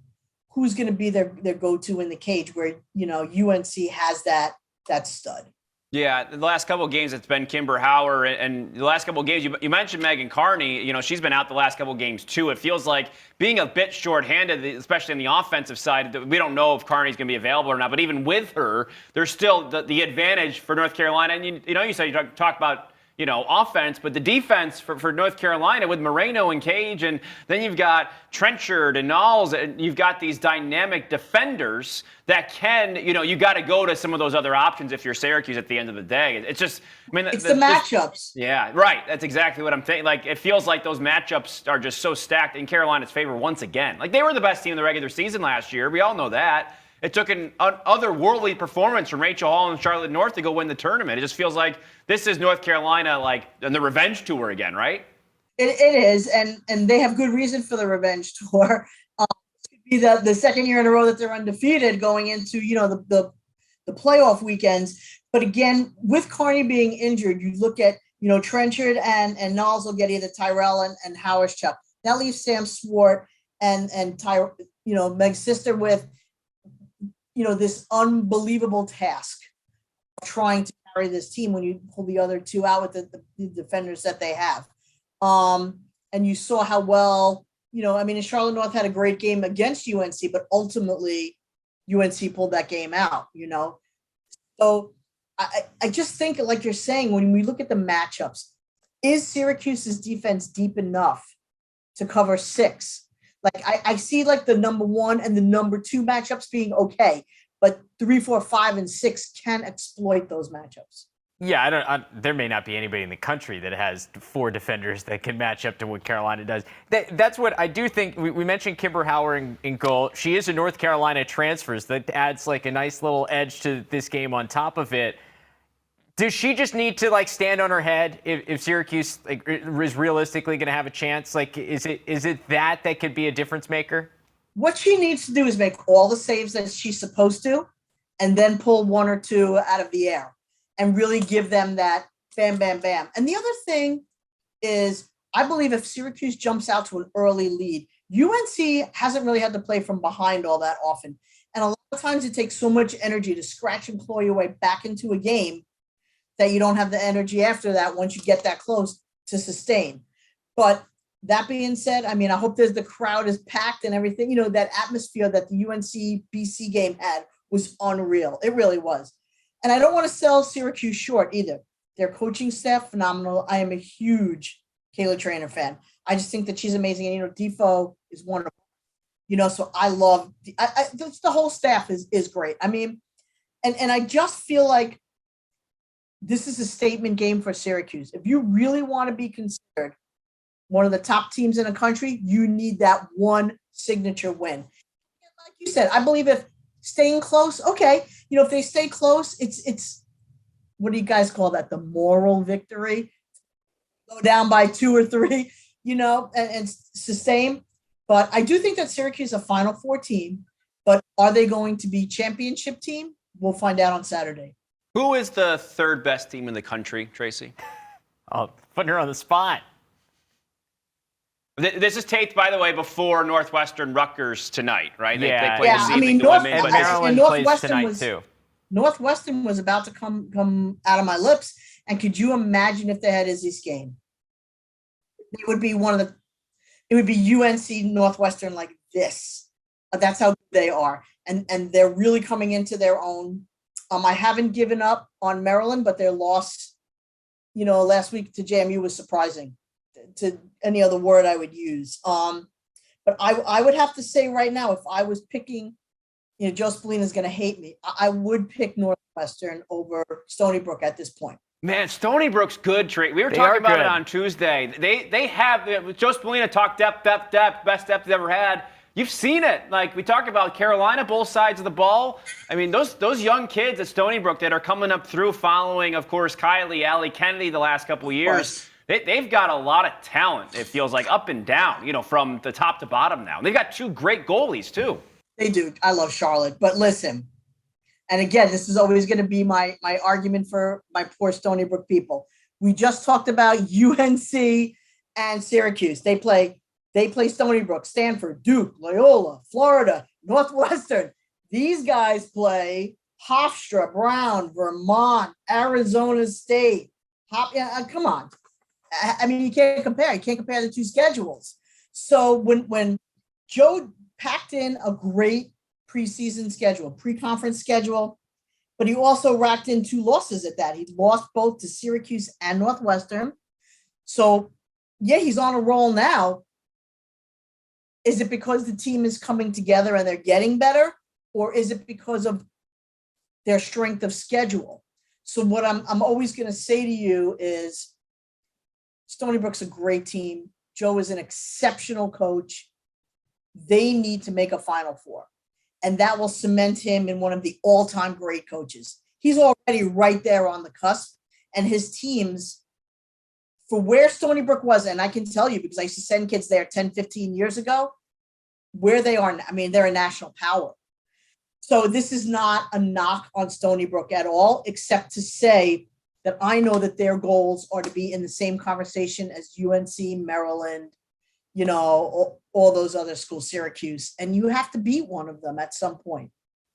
Speaker 4: who's going to be their go-to in the cage, where, UNC has that stud.
Speaker 2: Yeah, the last couple of games, it's been Kimber Hauer, and the last couple of games, you mentioned Megan Carney. She's been out the last couple of games too. It feels like being a bit shorthanded, especially on the offensive side. We don't know if Carney's going to be available or not, but even with her, there's still the advantage for North Carolina. And you said you talk about offense, but the defense for North Carolina with Moreno and Cage, and then you've got Trenchard and Knowles, and you've got these dynamic defenders that can, you got to go to some of those other options if you're Syracuse at the end of the day. It's just,
Speaker 4: it's the matchups.
Speaker 2: Yeah, right. That's exactly what I'm thinking. Like, it feels like those matchups are just so stacked in Carolina's favor once again. Like, they were the best team in the regular season last year. We all know that. It took an otherworldly performance from Rachel Hall and Charlotte North to go win the tournament. It just feels like this is North Carolina, like, on the revenge tour again, right?
Speaker 4: It is, and they have good reason for the revenge tour. It could be the second year in a row that they're undefeated going into, the playoff weekends. But again, with Carney being injured, you look at, Trenchard and Knowles will get either Tyrell and Howard's Chuck. That leaves Sam Swart and Meg's sister with, this unbelievable task of trying to carry this team when you pull the other two out with the defenders that they have. And you saw how well, Charlotte North had a great game against UNC, but ultimately UNC pulled that game out, So I just think, like you're saying, when we look at the matchups, is Syracuse's defense deep enough to cover 6? Like, I see like the number 1 and the number 2 matchups being okay, but 3, 4, 5, and 6 can exploit those matchups.
Speaker 1: Yeah, there may not be anybody in the country that has 4 defenders that can match up to what Carolina does. That's what I do think. We mentioned Kimber Hauer in goal. She is a North Carolina transfer, so that adds like a nice little edge to this game on top of it. Does she just need to like stand on her head if Syracuse is realistically going to have a chance? Like, is it that could be a difference maker?
Speaker 4: What she needs to do is make all the saves that she's supposed to, and then pull 1 or 2 out of the air and really give them that bam, bam, bam. And the other thing is, I believe if Syracuse jumps out to an early lead, UNC hasn't really had to play from behind all that often. And a lot of times it takes so much energy to scratch and claw your way back into a game that you don't have the energy after that once you get that close to sustain. But that being said, I hope the crowd is packed and everything. That atmosphere that the UNC BC game had was unreal. It really was. And I don't want to sell Syracuse short either. Their coaching staff, phenomenal. I am a huge Kayla Trainer fan. I just think that she's amazing. And, Defoe is wonderful. So I love the whole staff is great. And I just feel like this is a statement game for Syracuse. If you really want to be considered one of the top teams in the country, you need that one signature win. And like you said, I believe if staying close, okay, if they stay close, it's what do you guys call that? The moral victory. Go down by 2 or 3, and sustain. But I do think that Syracuse is a Final Four team. But are they going to be championship team? We'll find out on Saturday.
Speaker 2: Who is the 3rd best team in the country, Tracy?
Speaker 1: Oh, putting her on the spot.
Speaker 2: This is taped, by the way, before Northwestern Rutgers tonight, right? They play
Speaker 4: this
Speaker 2: evening,
Speaker 1: Maryland plays tonight too.
Speaker 4: Northwestern was about to come out of my lips. And could you imagine if they had Izzy Skane? It would be UNC Northwestern like this. That's how good they are. And they're really coming into their own. I haven't given up on Maryland, but their loss, last week to JMU was surprising to any other word I would use. But But I would have to say right now, if I was picking, Joe Spallina is going to hate me. I would pick Northwestern over Stony Brook at this point.
Speaker 2: Man, Stony Brook's good, Trey. We were talking about it on Tuesday. They have, Joe Spallina talked depth, best depth he's ever had. You've seen it. Like, we talked about Carolina, both sides of the ball. I mean, those young kids at Stony Brook that are coming up through following, of course, Kylie, Allie Kennedy the last couple of years, they've got a lot of talent, it feels like, up and down, from the top to bottom now. They've got two great goalies, too.
Speaker 4: They do. I love Charlotte. But listen, and again, this is always going to be my argument for my poor Stony Brook people. We just talked about UNC and Syracuse. They play Stony Brook, Stanford, Duke, Loyola, Florida, Northwestern. These guys play Hofstra, Brown, Vermont, Arizona State. Come on. I mean, you can't compare. You can't compare the two schedules. So when Joe packed in a great preseason schedule, pre-conference schedule, but he also racked in 2 losses at that. He lost both to Syracuse and Northwestern. So, yeah, he's on a roll now. Is it because the team is coming together and they're getting better, or is it because of their strength of schedule? So what I'm always going to say to you is Stony Brook's a great team. Joe is an exceptional coach. They need to make a Final Four, and that will cement him in one of the all-time great coaches. He's already right there on the cusp, and his teams, for where Stony Brook was, and I can tell you because I used to send kids there 10, 15 years ago, where they are, I mean, they're a national power. So this is not a knock on Stony Brook at all, except to say that I know that their goals are to be in the same conversation as UNC, Maryland, all those other schools, Syracuse, and you have to beat one of them at some point.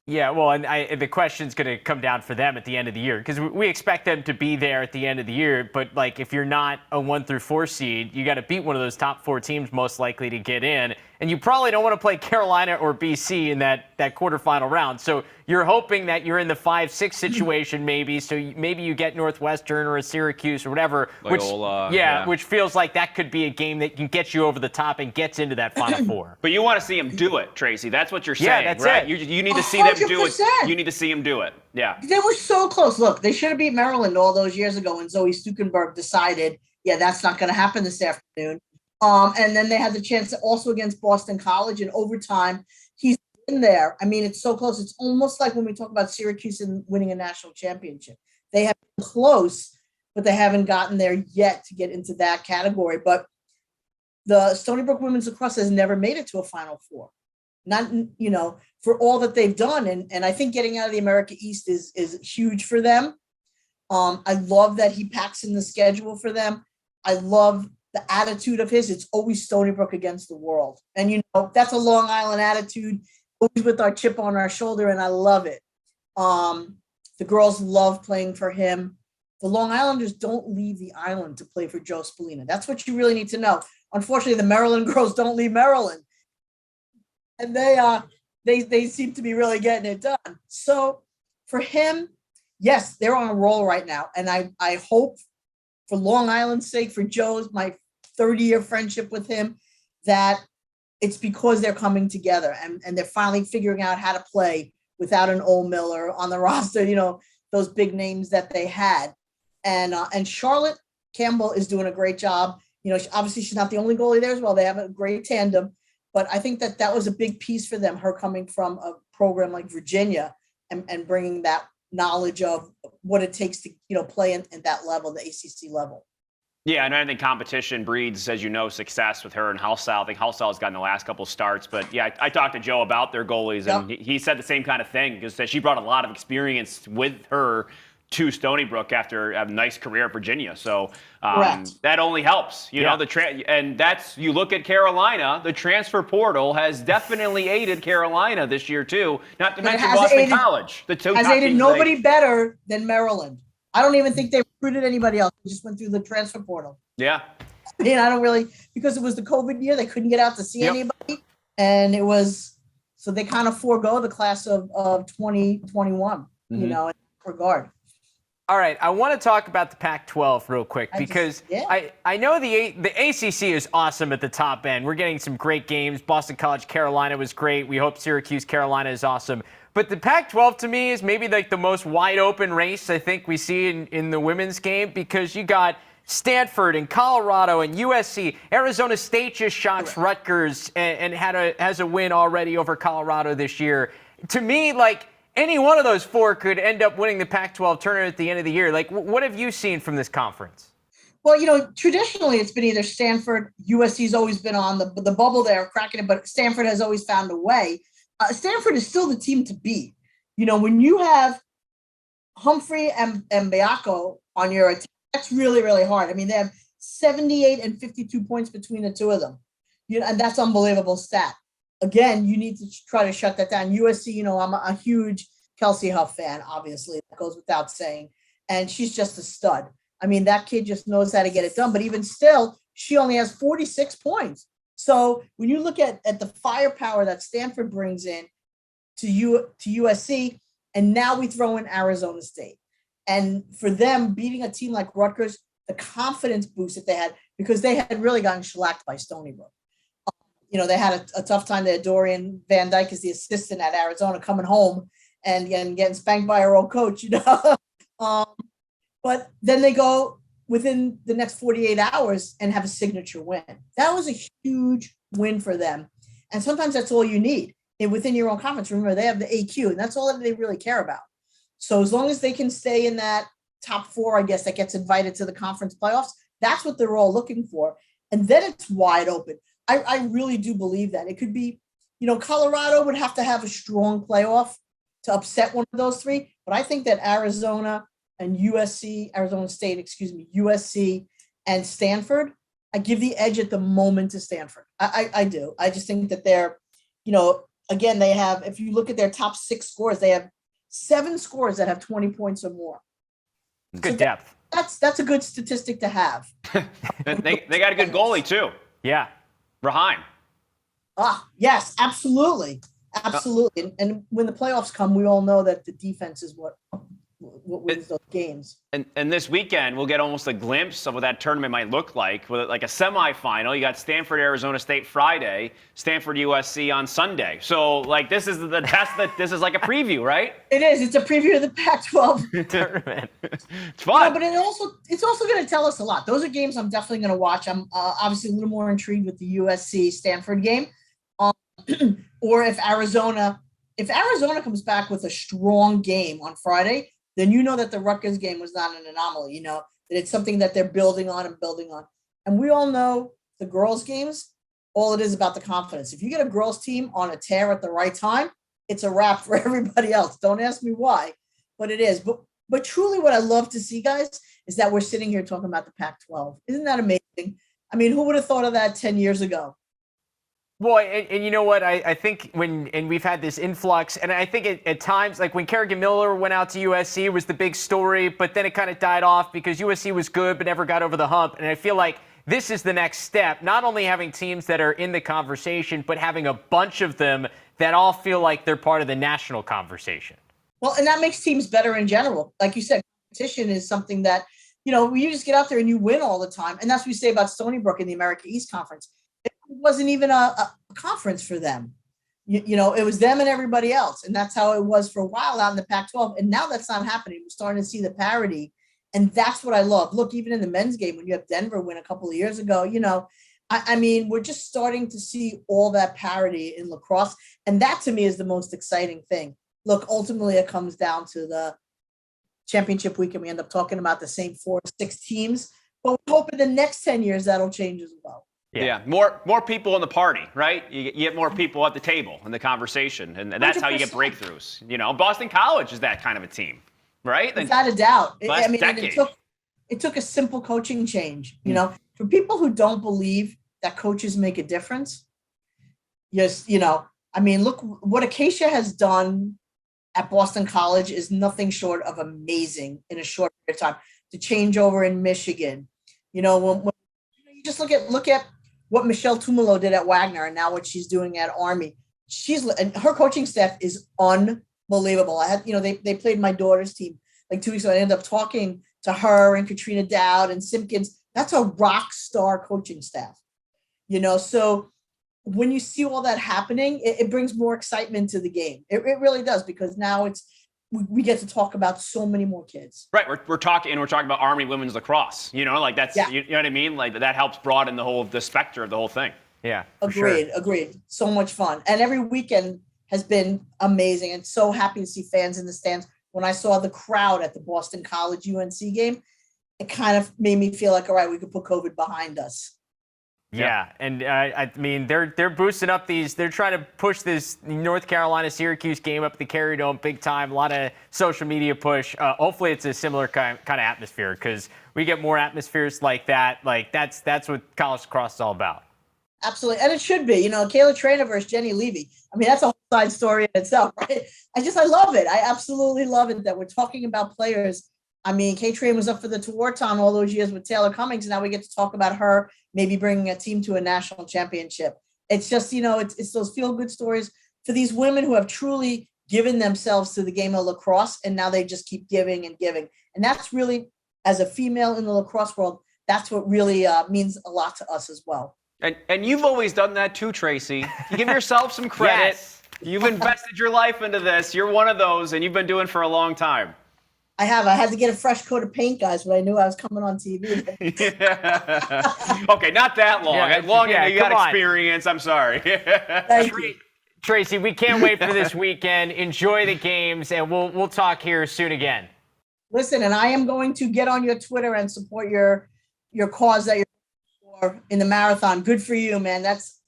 Speaker 1: Yeah, well, and the question's going to come down for them at the end of the year because we expect them to be there at the end of the year. But like, if you're not a 1 through 4 seed, you got to beat one of those top 4 teams most likely to get in. And you probably don't want to play Carolina or BC in that quarterfinal round. So you're hoping that you're in the 5-6 situation maybe. So maybe you get Northwestern or a Syracuse or whatever.
Speaker 2: Loyola,
Speaker 1: which feels like that could be a game that can get you over the top and gets into that Final Four.
Speaker 2: But you want to see him do it, Tracy. That's what you're saying,
Speaker 1: that's
Speaker 2: right?
Speaker 1: it.
Speaker 2: You need to see them do it. You need to see him do it. Yeah.
Speaker 4: They were so close. Look, they should have beat Maryland all those years ago when Zoe Stukenberg decided, that's not going to happen this afternoon. And then they had the chance also against Boston College in overtime. He's in there. I mean, it's so close. It's almost like when we talk about Syracuse and winning a national championship. They have been close, but they haven't gotten there yet to get into that category. But the Stony Brook women's lacrosse has never made it to a Final Four. Not, for all that they've done. And I think getting out of the America East is huge for them. I love that he packs in the schedule for them. I love the attitude of his. It's always Stony Brook against the world. And, that's a Long Island attitude, always with our chip on our shoulder, and I love it. The girls love playing for him. The Long Islanders don't leave the island to play for Joe Spallina. That's what you really need to know. Unfortunately, the Maryland girls don't leave Maryland. And they seem to be really getting it done. So for him, yes, they're on a roll right now. And I hope, for Long Island's sake, for Joe's, my 30-year friendship with him, that it's because they're coming together and they're finally figuring out how to play without an Ole Miller on the roster, those big names that they had. And Charlotte Campbell is doing a great job. Obviously she's not the only goalie there as well. They have a great tandem, but I think that was a big piece for them, her coming from a program like Virginia and bringing that knowledge of what it takes to, play in that level, the ACC level.
Speaker 2: Yeah, and I think competition breeds, as you know, success with her and Halsall. I think Halsall has gotten the last couple starts. But, yeah, I talked to Joe about their goalies, and he said the same kind of thing, because she brought a lot of experience with her to Stony Brook after a nice career at Virginia. So that only helps. You know, and that's, you look at Carolina, the transfer portal has definitely aided Carolina this year, too. Not to mention Boston College. The two
Speaker 4: has aided nobody better than Maryland. I don't even think they recruited anybody else. They just went through the transfer portal.
Speaker 2: Yeah.
Speaker 4: I mean, I don't really, because it was the COVID year, they couldn't get out to see anybody. And it was, so they kind of forego the class of 2021, in that regard.
Speaker 1: All right, I want to talk about the Pac-12 real quick because I know the ACC is awesome at the top end. We're getting some great games. Boston College, Carolina was great. We hope Syracuse, Carolina is awesome. But the Pac-12 to me is maybe like the most wide open race I think we see in the women's game, because you got Stanford and Colorado and USC. Arizona State just shocks Rutgers and has a win already over Colorado this year. To me, like, any one of those four could end up winning the Pac-12 tournament at the end of the year. Like, what have you seen from this conference?
Speaker 4: Well, traditionally it's been either Stanford, USC's always been on the bubble there, cracking it, but Stanford has always found a way. Stanford is still the team to beat. When you have Humphrey and Biacco on your attack, that's really, really hard. I mean, they have 78 and 52 points between the two of them. And that's unbelievable stat. Again, you need to try to shut that down. USC, I'm a huge Kelsey Huff fan, obviously. That goes without saying. And she's just a stud. I mean, that kid just knows how to get it done. But even still, she only has 46 points. So when you look at the firepower that Stanford brings in to USC, and now we throw in Arizona State. And for them, beating a team like Rutgers, the confidence boost that they had, because they had really gotten shellacked by Stony Brook. They had a tough time there. Dorian Van Dyke is the assistant at Arizona, coming home and getting spanked by her old coach, But then they go within the next 48 hours and have a signature win. That was a huge win for them. And sometimes that's all you need. And within your own conference, remember, they have the AQ, and that's all that they really care about. So as long as they can stay in that top four, I guess, that gets invited to the conference playoffs, that's what they're all looking for. And then it's wide open. I really do believe that. It could be, Colorado would have to have a strong playoff to upset one of those three. But I think that Arizona State, USC and Stanford, I give the edge at the moment to Stanford. I do. I just think that they're, again, they have, if you look at their top 6 scores, they have 7 scores that have 20 points or more.
Speaker 1: Good depth.
Speaker 4: That's a good statistic to have.
Speaker 2: they got a good goalie too.
Speaker 1: Yeah.
Speaker 2: Raheim.
Speaker 4: Yes, absolutely. Absolutely. And when the playoffs come, we all know that the defense is what wins those games.
Speaker 2: And this weekend, we'll get almost a glimpse of what that tournament might look like. With like a semifinal, you got Stanford, Arizona State Friday, Stanford, USC on Sunday. So, like, this is this is like a preview, right?
Speaker 4: It is. It's a preview of the Pac-12
Speaker 2: tournament. It's fun.
Speaker 4: But it's also going to tell us a lot. Those are games I'm definitely going to watch. I'm obviously a little more intrigued with the USC Stanford game, or if Arizona comes back with a strong game on Friday, then that the Rutgers game was not an anomaly, that it's something that they're building on. And we all know the girls' games, all it is about the confidence. If you get a girls' team on a tear at the right time, it's a wrap for everybody else. Don't ask me why, but it is. But truly what I love to see, guys, is that we're sitting here talking about the Pac-12. Isn't that amazing? I mean, who would have thought of that 10 years ago?
Speaker 1: Boy, and you know what? I think we've had this influx, and I think at times, like when Kerrigan Miller went out to USC, was the big story, but then it kind of died off because USC was good but never got over the hump. And I feel like this is the next step, not only having teams that are in the conversation, but having a bunch of them that all feel like they're part of the national conversation.
Speaker 4: Well, and that makes teams better in general. Like you said, competition is something that, you just get out there and you win all the time. And that's what we say about Stony Brook in the America East Conference. It wasn't even a conference for them. It was them and everybody else. And that's how it was for a while out in the Pac-12. And now that's not happening. We're starting to see the parity. And that's what I love. Look, even in the men's game, when you have Denver win a couple of years ago, I mean, we're just starting to see all that parity in lacrosse. And that to me is the most exciting thing. Look, ultimately it comes down to the championship week and we end up talking about the same 4 or 6 teams. But we hope in the next 10 years that'll change as well.
Speaker 2: Yeah. More people in the party, right? You get more people at the table in the conversation, and that's 100%. How you get breakthroughs. Boston College is that kind of a team, right?
Speaker 4: Without a doubt.
Speaker 2: Decade.
Speaker 4: It took a simple coaching change. For people who don't believe that coaches make a difference, yes, look, what Acacia has done at Boston College is nothing short of amazing in a short period of time. To change over in Michigan, when you just look at what Michelle Tumalo did at Wagner and now what she's doing at Army. And her coaching staff is unbelievable. I had, they played my daughter's team. like 2 weeks ago, I ended up talking to her and Katrina Dowd and Simpkins. That's a rock star coaching staff, so when you see all that happening, it brings more excitement to the game. It really does, because now we get to talk about so many more kids.
Speaker 2: Right, we're talking about Army women's lacrosse. That's you know what I mean. Like that helps broaden the specter of the whole thing.
Speaker 1: Yeah,
Speaker 4: agreed. So much fun, and every weekend has been amazing. And so happy to see fans in the stands. When I saw the crowd at the Boston College UNC game, it kind of made me feel like, all right, we could put COVID behind us.
Speaker 1: Yeah, and I mean they're boosting up they're trying to push this North Carolina Syracuse game up the Carrier Dome big time. A lot of social media push. Hopefully it's a similar kind of atmosphere, because we get more atmospheres like that. Like that's what college lacrosse is all about.
Speaker 4: Absolutely, and it should be. Kayla Trainer versus Jenny Levy. I mean, that's a whole side story in itself, right? I love it. I absolutely love it that we're talking about players. I mean, Kay Train was up for the Tewaaraton all those years with Taylor Cummings, and now we get to talk about her maybe bringing a team to a national championship. It's just, it's those feel-good stories for these women who have truly given themselves to the game of lacrosse, and now they just keep giving and giving. And that's really, as a female in the lacrosse world, that's what really means a lot to us as well.
Speaker 2: And you've always done that too, Tracy. You give yourself some credit.
Speaker 1: Yes.
Speaker 2: You've invested your life into this. You're one of those, and you've been doing it for a long time.
Speaker 4: I have. I had to get a fresh coat of paint, guys, when I knew I was coming on TV.
Speaker 2: Okay, not that long. You got experience. I'm sorry.
Speaker 4: Thank you.
Speaker 1: Tracy, we can't wait for this weekend. Enjoy the games, and we'll talk here soon again.
Speaker 4: Listen, and I am going to get on your Twitter and support your cause that you're for in the marathon. Good for you, man. That's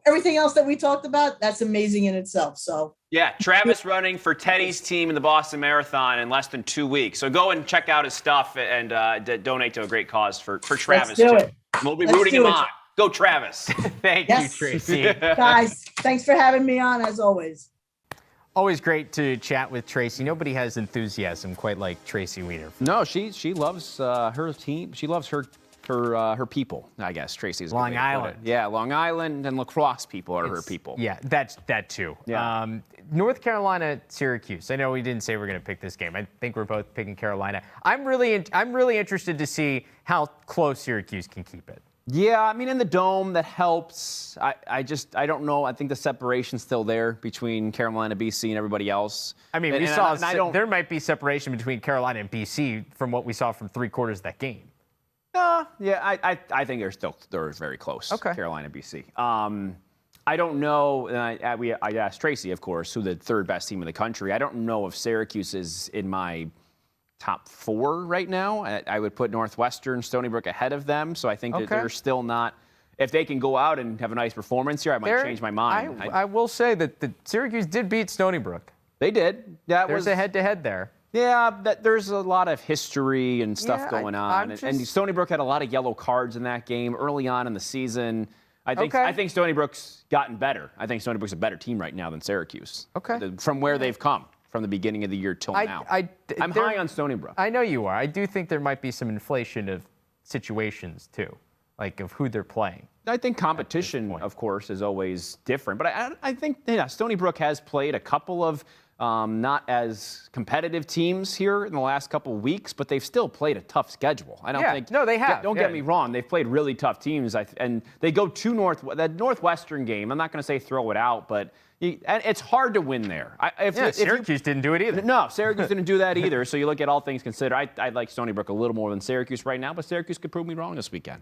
Speaker 4: everything else that we talked about. That's amazing in itself. So.
Speaker 2: Yeah, Travis running for Teddy's team in the Boston Marathon in less than 2 weeks. So go and check out his stuff and donate to a great cause for Travis.
Speaker 4: Let's do it.
Speaker 2: We'll be rooting him on. Go Travis.
Speaker 1: Thank you, Tracy.
Speaker 4: Guys, thanks for having me on, as always.
Speaker 1: Always great to chat with Tracy. Nobody has enthusiasm quite like Tracy Wiener.
Speaker 2: No, she loves her team. She loves her people, I guess. Tracy's
Speaker 1: Long Island.
Speaker 2: Yeah, Long Island and lacrosse people are her people.
Speaker 1: Yeah, that too.
Speaker 2: Yeah.
Speaker 1: North Carolina, Syracuse. I know we didn't say we're going to pick this game. I think we're both picking Carolina. I'm really interested to see how close Syracuse can keep it.
Speaker 2: Yeah, I mean, in the dome, that helps. I don't know. I think the separation's still there between Carolina, BC, and everybody else.
Speaker 1: I mean, there might be separation between Carolina and BC from what we saw from 3/4 of that game.
Speaker 2: Yeah, I think they're very close.
Speaker 1: Okay.
Speaker 2: Carolina, BC. I don't know. I asked Tracy, of course, who the third best team in the country. I don't know if Syracuse is in my top 4 right now. I would put Northwestern, Stony Brook ahead of them. So I think that they're still not. If they can go out and have a nice performance here, I might change my mind.
Speaker 1: I will say that the Syracuse did beat Stony Brook.
Speaker 2: They did.
Speaker 1: There's a head-to-head there.
Speaker 2: Yeah, there's a lot of history and stuff going on. And Stony Brook had a lot of yellow cards in that game early on in the season. I think Stony Brook's gotten better. I think Stony Brook's a better team right now than Syracuse.
Speaker 1: Okay.
Speaker 2: From where they've come from the beginning of the year till now. I'm high on Stony Brook.
Speaker 1: I know you are. I do think there might be some inflation of situations too, like of who they're playing.
Speaker 2: I think competition, of course, is always different. But I think Stony Brook has played a couple of not as competitive teams here in the last couple of weeks, but they've still played a tough schedule. I don't think.
Speaker 1: No, they have.
Speaker 2: Don't get me wrong. They've played really tough teams, and they go to that Northwestern game. I'm not going to say throw it out, but and it's hard to win there.
Speaker 1: Syracuse didn't do it either.
Speaker 2: No, Syracuse didn't do that either. So you look at all things considered. I like Stony Brook a little more than Syracuse right now, but Syracuse could prove me wrong this weekend.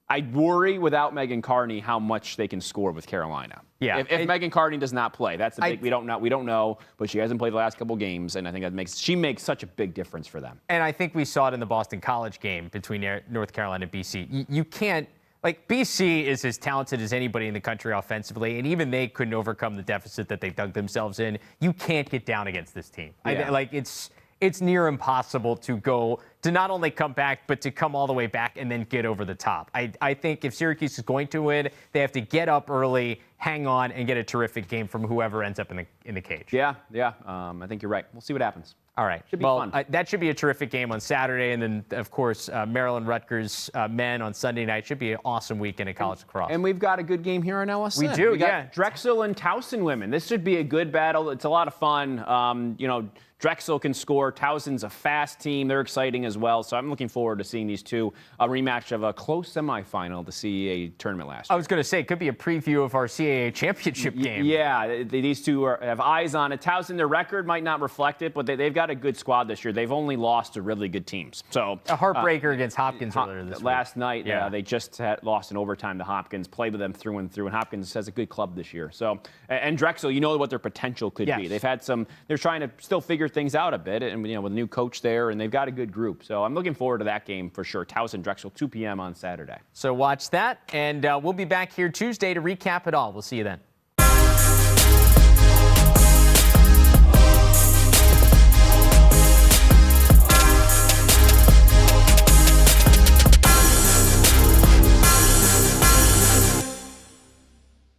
Speaker 2: I worry without Megan Carney how much they can score with Carolina.
Speaker 1: Yeah.
Speaker 2: If Megan Carney does not play, that's the big. We don't know, but she hasn't played the last couple games, and I think she makes such a big difference for them.
Speaker 1: And I think we saw it in the Boston College game between North Carolina and BC. You can't. BC is as talented as anybody in the country offensively, and even they couldn't overcome the deficit that they dug themselves in. You can't get down against this team.
Speaker 2: Yeah.
Speaker 1: It's near impossible to not only come back, but to come all the way back and then get over the top. I think if Syracuse is going to win, they have to get up early, hang on, and get a terrific game from whoever ends up in the cage.
Speaker 2: Yeah. I think you're right. We'll see what happens.
Speaker 1: All right.
Speaker 2: Should be fun.
Speaker 1: That should be a terrific game on Saturday. And then, of course, Maryland Rutgers men on Sunday night. Should be an awesome weekend at college lacrosse.
Speaker 2: And we've got a good game here in LSN.
Speaker 1: We do,
Speaker 2: we got Drexel and Towson women. This should be a good battle. It's a lot of fun. Drexel can score. Towson's a fast team. They're exciting as well. So I'm looking forward to seeing these two. A rematch of a close semifinal of the CAA tournament last year.
Speaker 1: I was going to say, it could be a preview of our CAA championship game.
Speaker 2: Yeah, these two have eyes on it. Towson, their record might not reflect it, but they've got a good squad this year. They've only lost to really good teams. So
Speaker 1: a heartbreaker against Hopkins earlier this week.
Speaker 2: Last night, they just had lost in overtime to Hopkins, played with them through and through, and Hopkins has a good club this year. So, and Drexel, you know what their potential could be. They've had they're trying to still figure things out a bit, and with a new coach there, and they've got a good group. So I'm looking forward to that game for sure. Towson Drexel, 2 p.m. on Saturday.
Speaker 1: So watch that, and we'll be back here Tuesday to recap it all. We'll see you then.